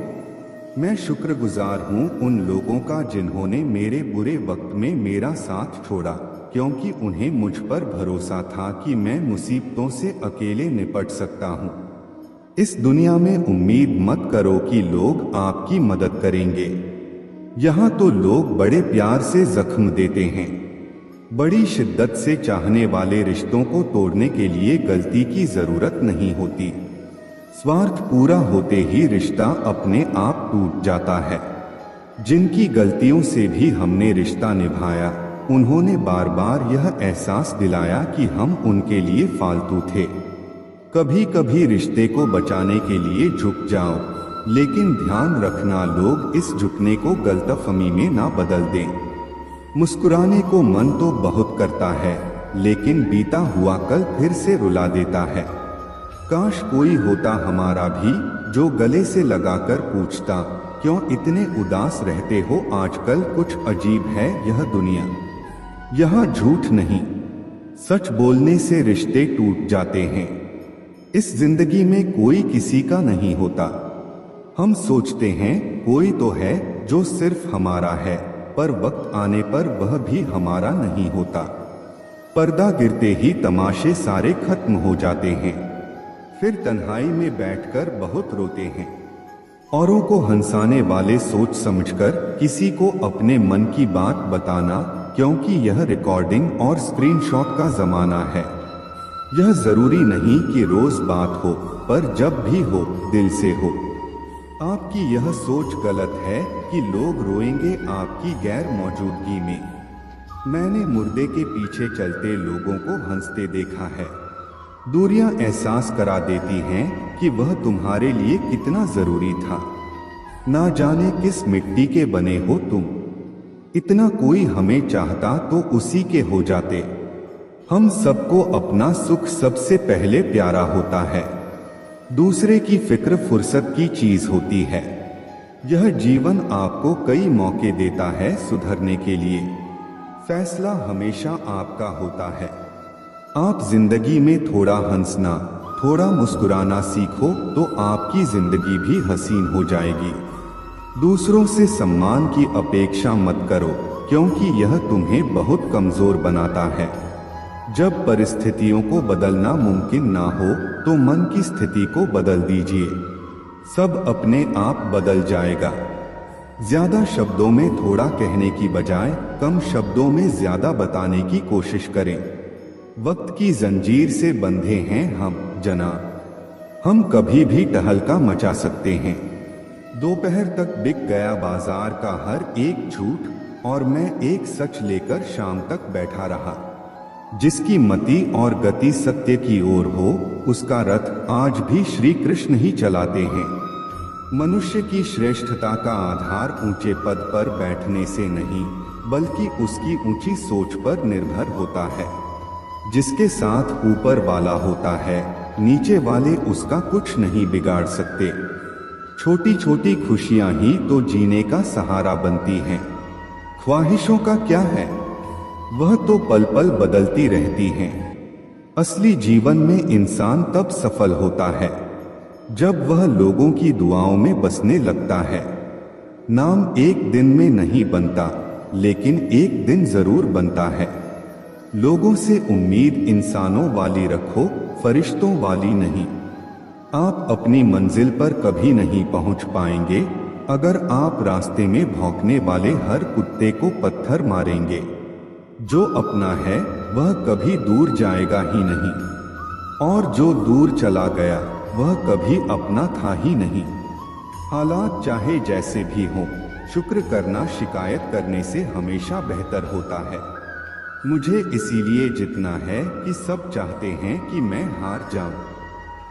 [SPEAKER 1] मैं शुक्रगुजार हूँ उन लोगों का जिन्होंने मेरे बुरे वक्त में मेरा साथ छोड़ा, क्योंकि उन्हें मुझ पर भरोसा था कि मैं मुसीबतों से अकेले निपट सकता हूँ। इस दुनिया में उम्मीद मत करो कि लोग आपकी मदद करेंगे। यहाँ तो लोग बड़े प्यार से जख्म देते हैं। बड़ी शिद्दत से चाहने वाले रिश्तों को तोड़ने के लिए गलती की जरूरत नहीं होती। स्वार्थ पूरा होते ही रिश्ता अपने आप टूट जाता है। जिनकी गलतियों से भी हमने रिश्ता निभाया, उन्होंने बार बार यह एहसास दिलाया कि हम उनके लिए फालतू थे। कभी कभी रिश्ते को बचाने के लिए झुक जाओ, लेकिन ध्यान रखना लोग इस झुकने को गलतफहमी में ना बदल दें। मुस्कुराने को मन तो बहुत करता है, लेकिन बीता हुआ कल फिर से रुला देता है। काश कोई होता हमारा भी जो गले से लगाकर पूछता, क्यों इतने उदास रहते हो आजकल? कुछ अजीब है यह दुनिया। यह झूठ नहीं, सच बोलने से रिश्ते टूट जाते हैं। इस जिंदगी में कोई किसी का नहीं होता। हम सोचते हैं कोई तो है जो सिर्फ हमारा है, पर वक्त आने पर वह भी हमारा नहीं होता। पर्दा गिरते ही तमाशे सारे खत्म हो जाते हैं। फिर तन्हाई में बैठकर बहुत रोते हैं। औरों को हंसाने वाले सोच समझकर किसी को अपने मन की बात बताना, क्योंकि यह रिकॉर्डिंग और स्क्रीनशॉट का जमाना है। यह जरूरी नहीं कि रोज बात हो, पर जब भी हो दिल से हो। आपकी यह सोच गलत है कि लोग रोएंगे आपकी गैर मौजूदगी में। मैंने मुर्दे के पीछे चलते लोगों को हंसते देखा है। दूरियां एहसास करा देती हैं कि वह तुम्हारे लिए कितना जरूरी था। ना जाने किस मिट्टी के बने हो तुम। इतना कोई हमें चाहता तो उसी के हो जाते। हम सबको अपना सुख सबसे पहले प्यारा होता है। दूसरे की फिक्र फुर्सत की चीज होती है। यह जीवन आपको कई मौके देता है सुधरने के लिए। फैसला हमेशा आपका होता है। आप जिंदगी में थोड़ा हंसना, थोड़ा मुस्कुराना सीखो तो आपकी जिंदगी भी हसीन हो जाएगी। दूसरों से सम्मान की अपेक्षा मत करो, क्योंकि यह तुम्हें बहुत कमजोर बनाता है। जब परिस्थितियों को बदलना मुमकिन ना हो तो मन की स्थिति को बदल दीजिए। सब अपने आप बदल जाएगा। ज्यादा शब्दों में थोड़ा कहने की बजाय कम शब्दों में ज्यादा बताने की कोशिश करें। वक्त की जंजीर से बंधे हैं हम जनाब। हम कभी भी टहलका मचा सकते हैं। दोपहर तक बिक गया बाजार का हर एक झूठ, और मैं एक सच लेकर शाम तक बैठा रहा। जिसकी मति और गति सत्य की ओर हो, उसका रथ आज भी श्री कृष्ण ही चलाते हैं। मनुष्य की श्रेष्ठता का आधार ऊंचे पद पर बैठने से नहीं, बल्कि उसकी ऊंची सोच पर निर्भर होता है। जिसके साथ ऊपर वाला होता है, नीचे वाले उसका कुछ नहीं बिगाड़ सकते। छोटी छोटी खुशियां ही तो जीने का सहारा बनती हैं। ख्वाहिशों का क्या है, वह तो पल पल बदलती रहती हैं। असली जीवन में इंसान तब सफल होता है जब वह लोगों की दुआओं में बसने लगता है। नाम एक दिन में नहीं बनता, लेकिन एक दिन जरूर बनता है। लोगों से उम्मीद इंसानों वाली रखो, फरिश्तों वाली नहीं। आप अपनी मंजिल पर कभी नहीं पहुंच पाएंगे अगर आप रास्ते में भौंकने वाले हर कुत्ते को पत्थर मारेंगे। जो अपना है वह कभी दूर जाएगा ही नहीं, और जो दूर चला गया वह कभी अपना था ही नहीं। हालात चाहे जैसे भी हों, शुक्र करना शिकायत करने से हमेशा बेहतर होता है। मुझे इसीलिए जितना है कि सब चाहते हैं कि मैं हार जाऊं।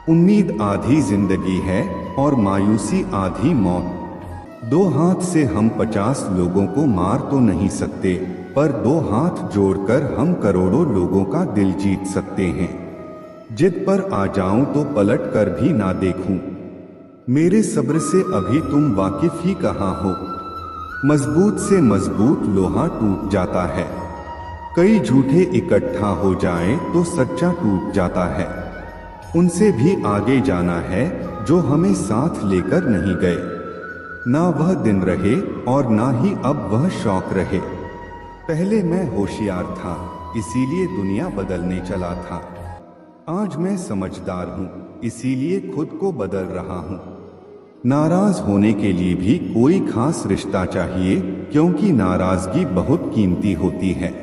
[SPEAKER 1] उम्मीद आधी जिंदगी है और मायूसी आधी मौत। दो हाथ से हम 50 लोगों को मार तो नहीं सकते, पर दो हाथ जोड़कर हम करोड़ों लोगों का दिल जीत सकते हैं। जिद पर आ जाऊं तो पलट कर भी ना देखूं। मेरे सब्र से अभी तुम वाकिफ ही कहाँ हो। मजबूत से मजबूत लोहा टूट जाता है। कई झूठे इकट्ठा हो जाएं तो सच्चा टूट जाता है। उनसे भी आगे जाना है जो हमें साथ लेकर नहीं गए। ना वह दिन रहे और ना ही अब वह शौक रहे। पहले मैं होशियार था, इसीलिए दुनिया बदलने चला था। आज मैं समझदार हूँ, इसीलिए खुद को बदल रहा हूँ। नाराज होने के लिए भी कोई खास रिश्ता चाहिए, क्योंकि नाराजगी बहुत कीमती होती है।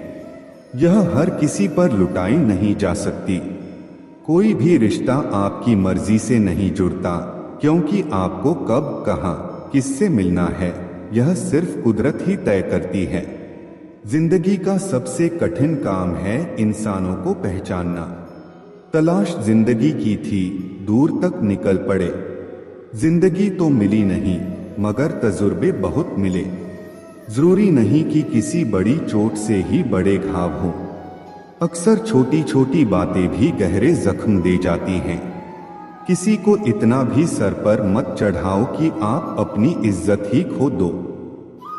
[SPEAKER 1] यह हर किसी पर लुटाई नहीं जा सकती। कोई भी रिश्ता आपकी मर्जी से नहीं जुड़ता, क्योंकि आपको कब कहाँ किससे मिलना है यह सिर्फ कुदरत ही तय करती है। जिंदगी का सबसे कठिन काम है इंसानों को पहचानना। तलाश जिंदगी की थी, दूर तक निकल पड़े। जिंदगी तो मिली नहीं, मगर तजुर्बे बहुत मिले। जरूरी नहीं कि किसी बड़ी चोट से ही बड़े घाव हों। अक्सर छोटी छोटी बातें भी गहरे जख्म दे जाती हैं। किसी को इतना भी सर पर मत चढ़ाओ कि आप अपनी इज्जत ही खो दो।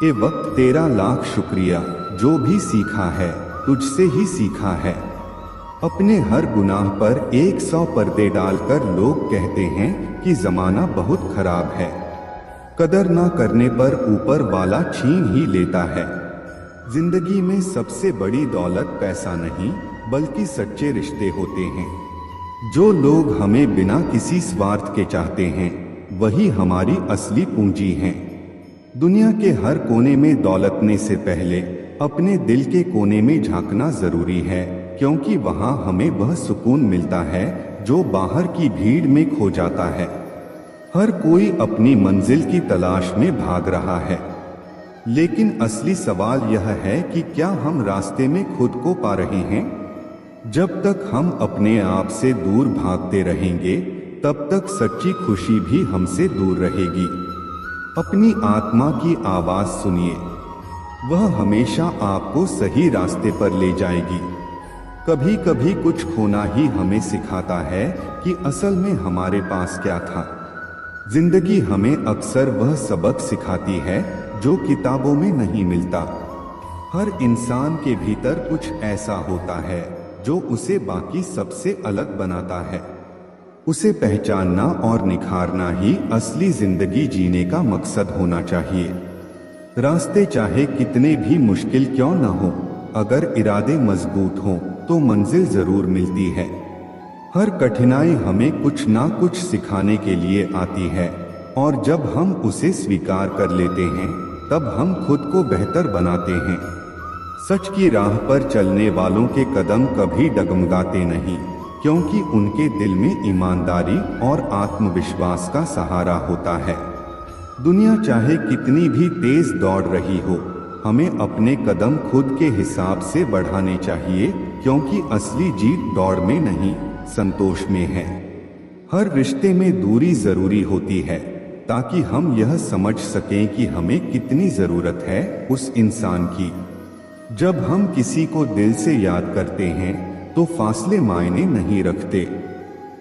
[SPEAKER 1] ए वक्त तेरा लाख शुक्रिया, जो भी सीखा है तुझसे ही सीखा है। अपने हर गुनाह पर 100 पर्दे डालकर लोग कहते हैं कि जमाना बहुत खराब है। कदर ना करने पर ऊपर वाला छीन ही लेता है। जिंदगी में सबसे बड़ी दौलत पैसा नहीं, बल्कि सच्चे रिश्ते होते हैं। जो लोग हमें बिना किसी स्वार्थ के चाहते हैं, वही हमारी असली पूंजी हैं। दुनिया के हर कोने में दौलतने से पहले अपने दिल के कोने में झांकना जरूरी है, क्योंकि वहां हमें वह सुकून मिलता है जो बाहर की भीड़ में खो जाता है। हर कोई अपनी मंजिल की तलाश में भाग रहा है, लेकिन असली सवाल यह है कि क्या हम रास्ते में खुद को पा रहे हैं? जब तक हम अपने आप से दूर भागते रहेंगे, तब तक सच्ची खुशी भी हमसे दूर रहेगी। अपनी आत्मा की आवाज सुनिए, वह हमेशा आपको सही रास्ते पर ले जाएगी। कभी कभी कुछ खोना ही हमें सिखाता है कि असल में हमारे पास क्या था। जिंदगी हमें अक्सर वह सबक सिखाती है जो किताबों में नहीं मिलता। हर इंसान के भीतर कुछ ऐसा होता है जो उसे बाकी सबसे अलग बनाता है। उसे पहचानना और निखारना ही असली जिंदगी जीने का मकसद होना चाहिए। रास्ते चाहे कितने भी मुश्किल क्यों न हो, अगर इरादे मजबूत हों तो मंजिल जरूर मिलती है। हर कठिनाई हमें कुछ ना कुछ सिखाने के लिए आती है, और जब हम उसे स्वीकार कर लेते हैं, तब हम खुद को बेहतर बनाते हैं। सच की राह पर चलने वालों के कदम कभी डगमगाते नहीं, क्योंकि उनके दिल में ईमानदारी और आत्मविश्वास का सहारा होता है। दुनिया चाहे कितनी भी तेज दौड़ रही हो, हमें अपने कदम खुद के हिसाब से बढ़ाने चाहिए, क्योंकि असली जीत दौड़ में नहीं, संतोष में है। हर रिश्ते में दूरी जरूरी होती है, ताकि हम यह समझ सकें कि हमें कितनी जरूरत है उस इंसान की। जब हम किसी को दिल से याद करते हैं, तो फासले मायने नहीं रखते।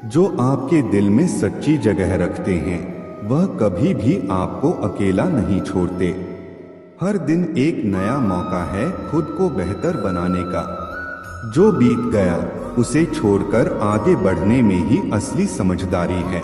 [SPEAKER 1] जो आपके दिल में सच्ची जगह रखते हैं, वह कभी भी आपको अकेला नहीं छोड़ते। हर दिन एक नया मौका है खुद को बेहतर बनाने का। जो बीत गया उसे छोड़कर आगे बढ़ने में ही असली समझदारी है।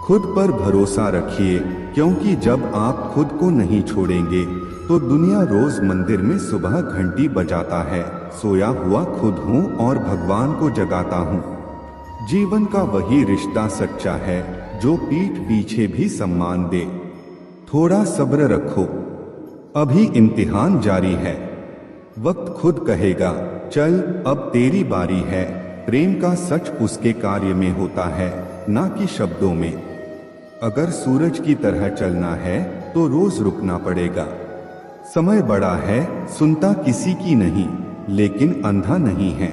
[SPEAKER 1] खुद पर भरोसा रखिए, क्योंकि जब आप खुद को नहीं छोड़ेंगे तो दुनिया रोज मंदिर में सुबह घंटी बजाता है, सोया हुआ खुद हूँ और भगवान को जगाता हूँ। जीवन का वही रिश्ता सच्चा है जो पीठ पीछे भी सम्मान दे। थोड़ा सब्र रखो, अभी इम्तिहान जारी है। वक्त खुद कहेगा, चल अब तेरी बारी है। प्रेम का सच उसके कार्य में होता है, ना कि शब्दों में। अगर सूरज की तरह चलना है तो रोज रुकना पड़ेगा। समय बड़ा है, सुनता किसी की नहीं, लेकिन अंधा नहीं है।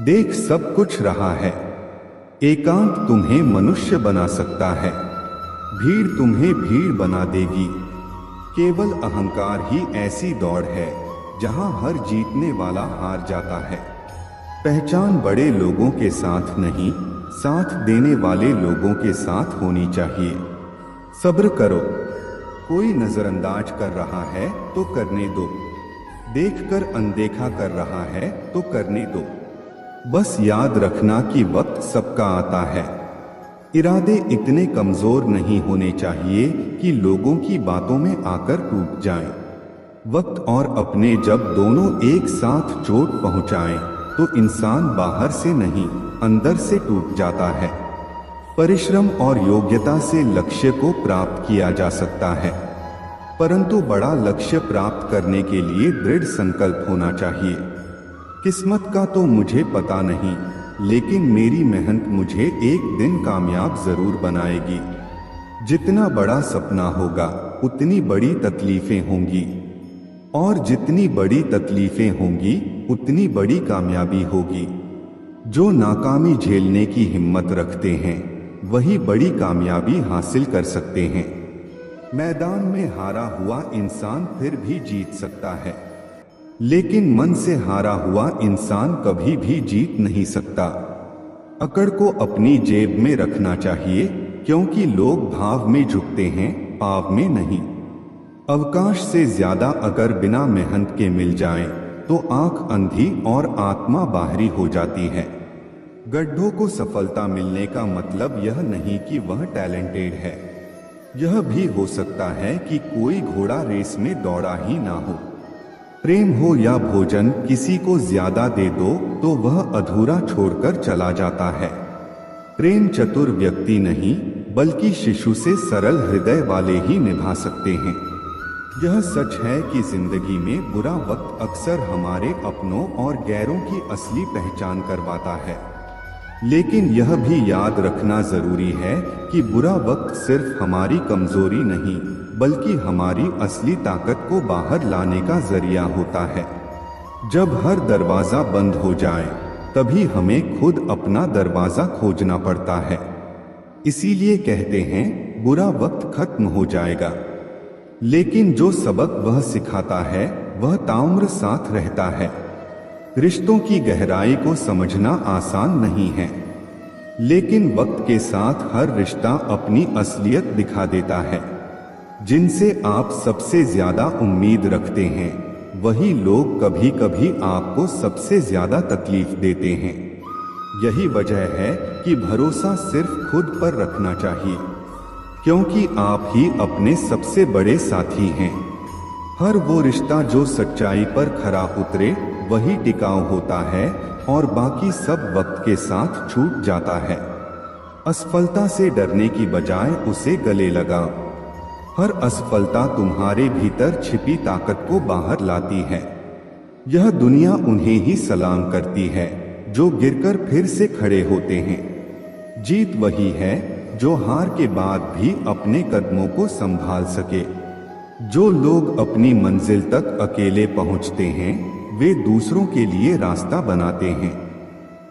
[SPEAKER 1] देख सब कुछ रहा है। एकांत तुम्हें मनुष्य बना सकता है, भीड़ तुम्हें भीड़ बना देगी। केवल अहंकार ही ऐसी दौड़ है जहां हर जीतने वाला हार जाता है। पहचान बड़े लोगों के साथ नहीं, साथ देने वाले लोगों के साथ होनी चाहिए। सब्र करो, कोई नजरअंदाज कर रहा है तो करने दो, देखकर अनदेखा कर रहा है तो करने दो। बस याद रखना कि वक्त सबका आता है। इरादे इतने कमजोर नहीं होने चाहिए कि लोगों की बातों में आकर टूट जाएं। वक्त और अपने जब दोनों एक साथ चोट पहुंचाएं, तो इंसान बाहर से नहीं, अंदर से टूट जाता है। परिश्रम और योग्यता से लक्ष्य को प्राप्त किया जा सकता है, परंतु बड़ा लक्ष्य प्राप्त करने के लिए दृढ़ संकल्प होना चाहिए। किस्मत का तो मुझे पता नहीं, लेकिन मेरी मेहनत मुझे एक दिन कामयाब जरूर बनाएगी। जितना बड़ा सपना होगा उतनी बड़ी तकलीफें होंगी, और जितनी बड़ी तकलीफें होंगी उतनी बड़ी कामयाबी होगी। जो नाकामी झेलने की हिम्मत रखते हैं वही बड़ी कामयाबी हासिल कर सकते हैं। मैदान में हारा हुआ इंसान फिर भी जीत सकता है, लेकिन मन से हारा हुआ इंसान कभी भी जीत नहीं सकता। अकड़ को अपनी जेब में रखना चाहिए, क्योंकि लोग भाव में झुकते हैं, पाव में नहीं। अवकाश से ज्यादा अगर बिना मेहनत के मिल जाए तो आंख अंधी और आत्मा बाहरी हो जाती है। गड्ढों को सफलता मिलने का मतलब यह नहीं कि वह टैलेंटेड है। यह भी हो सकता है कि कोई घोड़ा रेस में दौड़ा ही ना हो। प्रेम हो या भोजन, किसी को ज्यादा दे दो तो वह अधूरा छोड़कर चला जाता है। प्रेम चतुर व्यक्ति नहीं, बल्कि शिशु से सरल हृदय वाले ही निभा सकते हैं। यह सच है कि जिंदगी में बुरा वक्त अक्सर हमारे अपनों और गैरों की असली पहचान करवाता है। लेकिन यह भी याद रखना जरूरी है कि बुरा वक्त सिर्फ हमारी कमजोरी नहीं, बल्कि हमारी असली ताकत को बाहर लाने का जरिया होता है। जब हर दरवाजा बंद हो जाए तभी हमें खुद अपना दरवाजा खोजना पड़ता है। इसीलिए कहते हैं बुरा वक्त खत्म हो जाएगा, लेकिन जो सबक वह सिखाता है वह ताउम्र साथ रहता है। रिश्तों की गहराई को समझना आसान नहीं है, लेकिन वक्त के साथ हर रिश्ता अपनी असलियत दिखा देता है। जिनसे आप सबसे ज्यादा उम्मीद रखते हैं वही लोग कभी कभी आपको सबसे ज्यादा तकलीफ देते हैं। यही वजह है कि भरोसा सिर्फ खुद पर रखना चाहिए, क्योंकि आप ही अपने सबसे बड़े साथी हैं। हर वो रिश्ता जो सच्चाई पर खरा उतरे वही टिकाऊ होता है, और बाकी सब वक्त के साथ छूट जाता है। असफलता से डरने की बजाय उसे गले लगाओ। हर असफलता तुम्हारे भीतर छिपी ताकत को बाहर लाती है। यह दुनिया उन्हें ही सलाम करती है जो गिरकर फिर से खड़े होते हैं। जीत वही है जो हार के बाद भी अपने कदमों को संभाल सके। जो लोग अपनी मंजिल तक अकेले पहुंचते हैं वे दूसरों के लिए रास्ता बनाते हैं।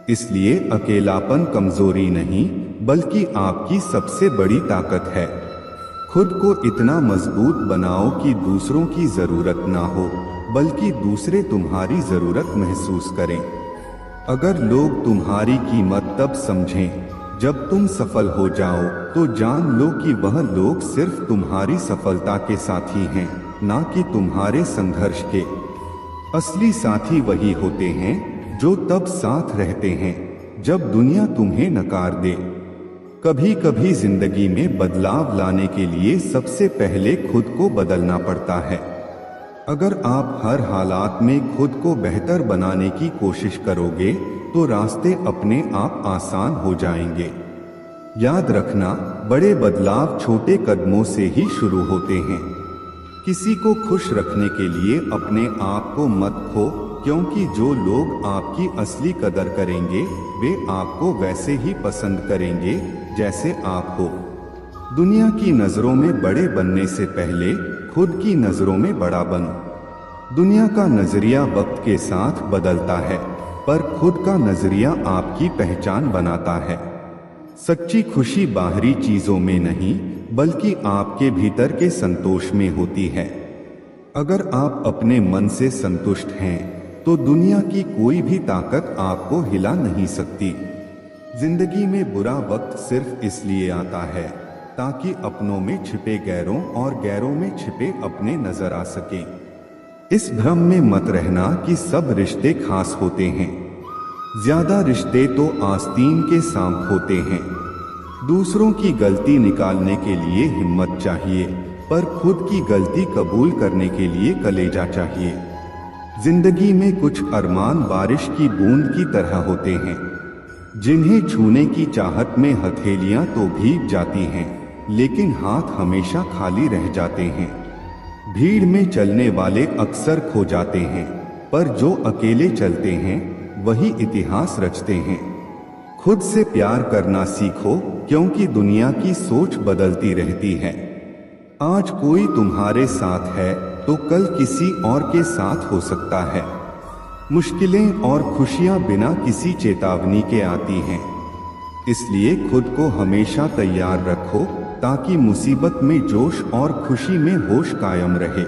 [SPEAKER 1] इसलिए अकेलापन कमजोरी नहीं, बल्कि आपकी सबसे बड़ी ताकत है। खुद को इतना मजबूत बनाओ कि दूसरों की जरूरत ना हो, बल्कि दूसरे तुम्हारी जरूरत महसूस करें। अगर लोग तुम्हारी कीमत तब समझें जब तुम सफल हो जाओ, तो जान लो कि वह लोग सिर्फ तुम्हारी सफलता के साथी हैं, ना कि तुम्हारे संघर्ष के। असली साथी वही होते हैं जो तब साथ रहते हैं जब दुनिया तुम्हें नकार दे। कभी कभी जिंदगी में बदलाव लाने के लिए सबसे पहले खुद को बदलना पड़ता है। अगर आप हर हालात में खुद को बेहतर बनाने की कोशिश करोगे तो रास्ते अपने आप आसान हो जाएंगे। याद रखना, बड़े बदलाव छोटे कदमों से ही शुरू होते हैं। किसी को खुश रखने के लिए अपने आप को मत खो, क्योंकि जो लोग आपकी असली कदर करेंगे वे आपको वैसे ही पसंद करेंगे जैसे आप हो। दुनिया की नजरों में बड़े बनने से पहले खुद की नजरों में बड़ा बनो। दुनिया का नजरिया वक्त के साथ बदलता है, पर खुद का नजरिया आपकी पहचान बनाता है। सच्ची खुशी बाहरी चीजों में नहीं, बल्कि आपके भीतर के संतोष में होती है। अगर आप अपने मन से संतुष्ट हैं, तो दुनिया की कोई भी ताकत आपको हिला नहीं सकती। जिंदगी में बुरा वक्त सिर्फ इसलिए आता है ताकि अपनों में छिपे गैरों और गैरों में छिपे अपने नजर आ सके। इस भ्रम में मत रहना कि सब रिश्ते खास होते हैं। ज्यादा रिश्ते तो आस्तीन के सांप होते हैं। दूसरों की गलती निकालने के लिए हिम्मत चाहिए, पर खुद की गलती कबूल करने के लिए कलेजा चाहिए। जिंदगी में कुछ अरमान बारिश की बूंद की तरह होते हैं, जिन्हें छूने की चाहत में हथेलियां तो भीग जाती हैं, लेकिन हाथ हमेशा खाली रह जाते हैं। भीड़ में चलने वाले अक्सर खो जाते हैं, पर जो अकेले चलते हैं वही इतिहास रचते हैं। खुद से प्यार करना सीखो, क्योंकि दुनिया की सोच बदलती रहती है। आज कोई तुम्हारे साथ है तो कल किसी और के साथ हो सकता है। मुश्किलें और खुशियां बिना किसी चेतावनी के आती हैं, इसलिए खुद को हमेशा तैयार रखो ताकि मुसीबत में जोश और खुशी में होश कायम रहे।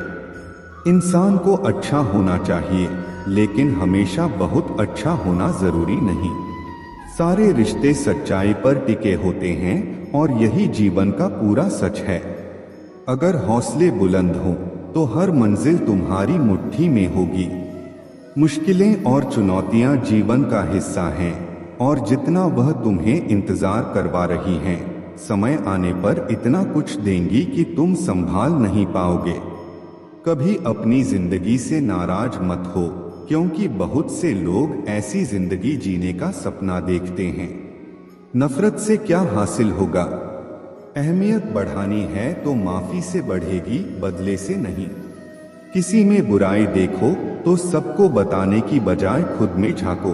[SPEAKER 1] इंसान को अच्छा होना चाहिए, लेकिन हमेशा बहुत अच्छा होना जरूरी नहीं। सारे रिश्ते सच्चाई पर टिके होते हैं और यही जीवन का पूरा सच है। अगर हौसले बुलंद हों तो हर मंजिल तुम्हारी मुट्ठी में होगी। मुश्किलें और चुनौतियां जीवन का हिस्सा हैं, और जितना वह तुम्हें इंतजार करवा रही हैं, समय आने पर इतना कुछ देंगी कि तुम संभाल नहीं पाओगे। कभी अपनी जिंदगी से नाराज मत हो, क्योंकि बहुत से लोग ऐसी जिंदगी जीने का सपना देखते हैं। नफरत से क्या हासिल होगा? अहमियत बढ़ानी है तो माफी से बढ़ेगी, बदले से नहीं। किसी में बुराई देखो तो सबको बताने की बजाय खुद में झांको।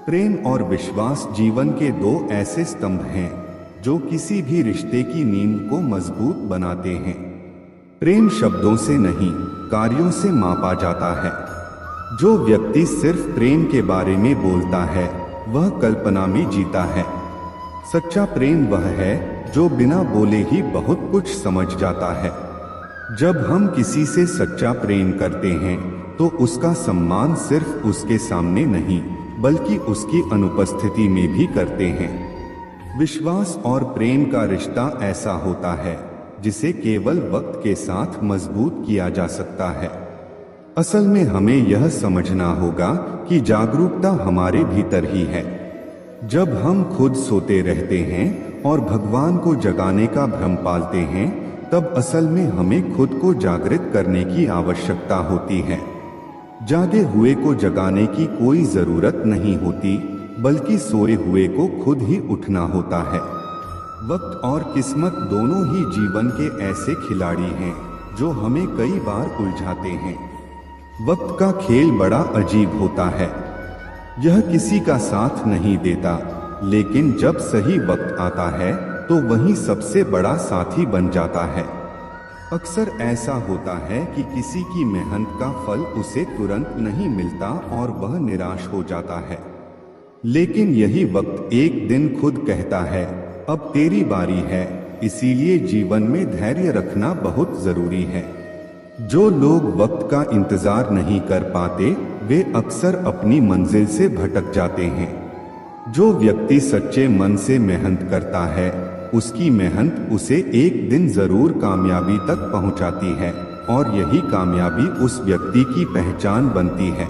[SPEAKER 1] प्रेम और विश्वास जीवन के दो ऐसे स्तंभ हैं जो किसी भी रिश्ते की नींव को मजबूत बनाते हैं। प्रेम शब्दों से नहीं, कार्यों से मापा जाता है। जो व्यक्ति सिर्फ प्रेम के बारे में बोलता है, वह कल्पना में जीता है। सच्चा प्रेम वह है जो बिना बोले ही बहुत कुछ समझ जाता है। जब हम किसी से सच्चा प्रेम करते हैं तो उसका सम्मान सिर्फ उसके सामने नहीं, बल्कि उसकी अनुपस्थिति में भी करते हैं। विश्वास और प्रेम का रिश्ता ऐसा होता है जिसे केवल वक्त के साथ मजबूत किया जा सकता है। असल में हमें यह समझना होगा कि जागरूकता हमारे भीतर ही है। जब हम खुद सोते रहते हैं और भगवान को जगाने का भ्रम पालते हैं, तब असल में हमें खुद को जागृत करने की आवश्यकता होती है। जागे हुए को जगाने की कोई जरूरत नहीं होती, बल्कि सोए हुए को खुद ही उठना होता है। वक्त और किस्मत दोनों ही जीवन के ऐसे खिलाड़ी हैं जो हमें कई बार उलझाते हैं। वक्त का खेल बड़ा अजीब होता है। यह किसी का साथ नहीं देता, लेकिन जब सही वक्त आता है तो वही सबसे बड़ा साथी बन जाता है। अक्सर ऐसा होता है कि किसी की मेहनत का फल उसे तुरंत नहीं मिलता और वह निराश हो जाता है, लेकिन यही वक्त एक दिन खुद कहता है, अब तेरी बारी है। इसीलिए जीवन में धैर्य रखना बहुत जरूरी है। जो लोग वक्त का इंतजार नहीं कर पाते, वे अक्सर अपनी मंजिल से भटक जाते हैं। जो व्यक्ति सच्चे मन से मेहनत करता है, उसकी मेहनत उसे एक दिन जरूर कामयाबी तक पहुंचाती है, और यही कामयाबी उस व्यक्ति की पहचान बनती है।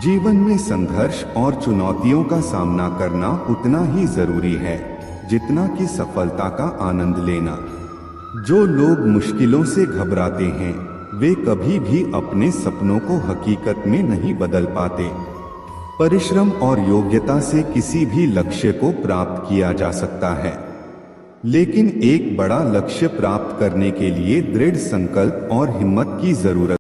[SPEAKER 1] जीवन में संघर्ष और चुनौतियों का सामना करना उतना ही जरूरी है जितना कि सफलता का आनंद लेना। जो लोग मुश्किलों से घबराते हैं, वे कभी भी अपने सपनों को हकीकत में नहीं बदल पाते। परिश्रम और योग्यता से किसी भी लक्ष्य को प्राप्त किया जा सकता है, लेकिन एक बड़ा लक्ष्य प्राप्त करने के लिए दृढ़ संकल्प और हिम्मत की जरूरत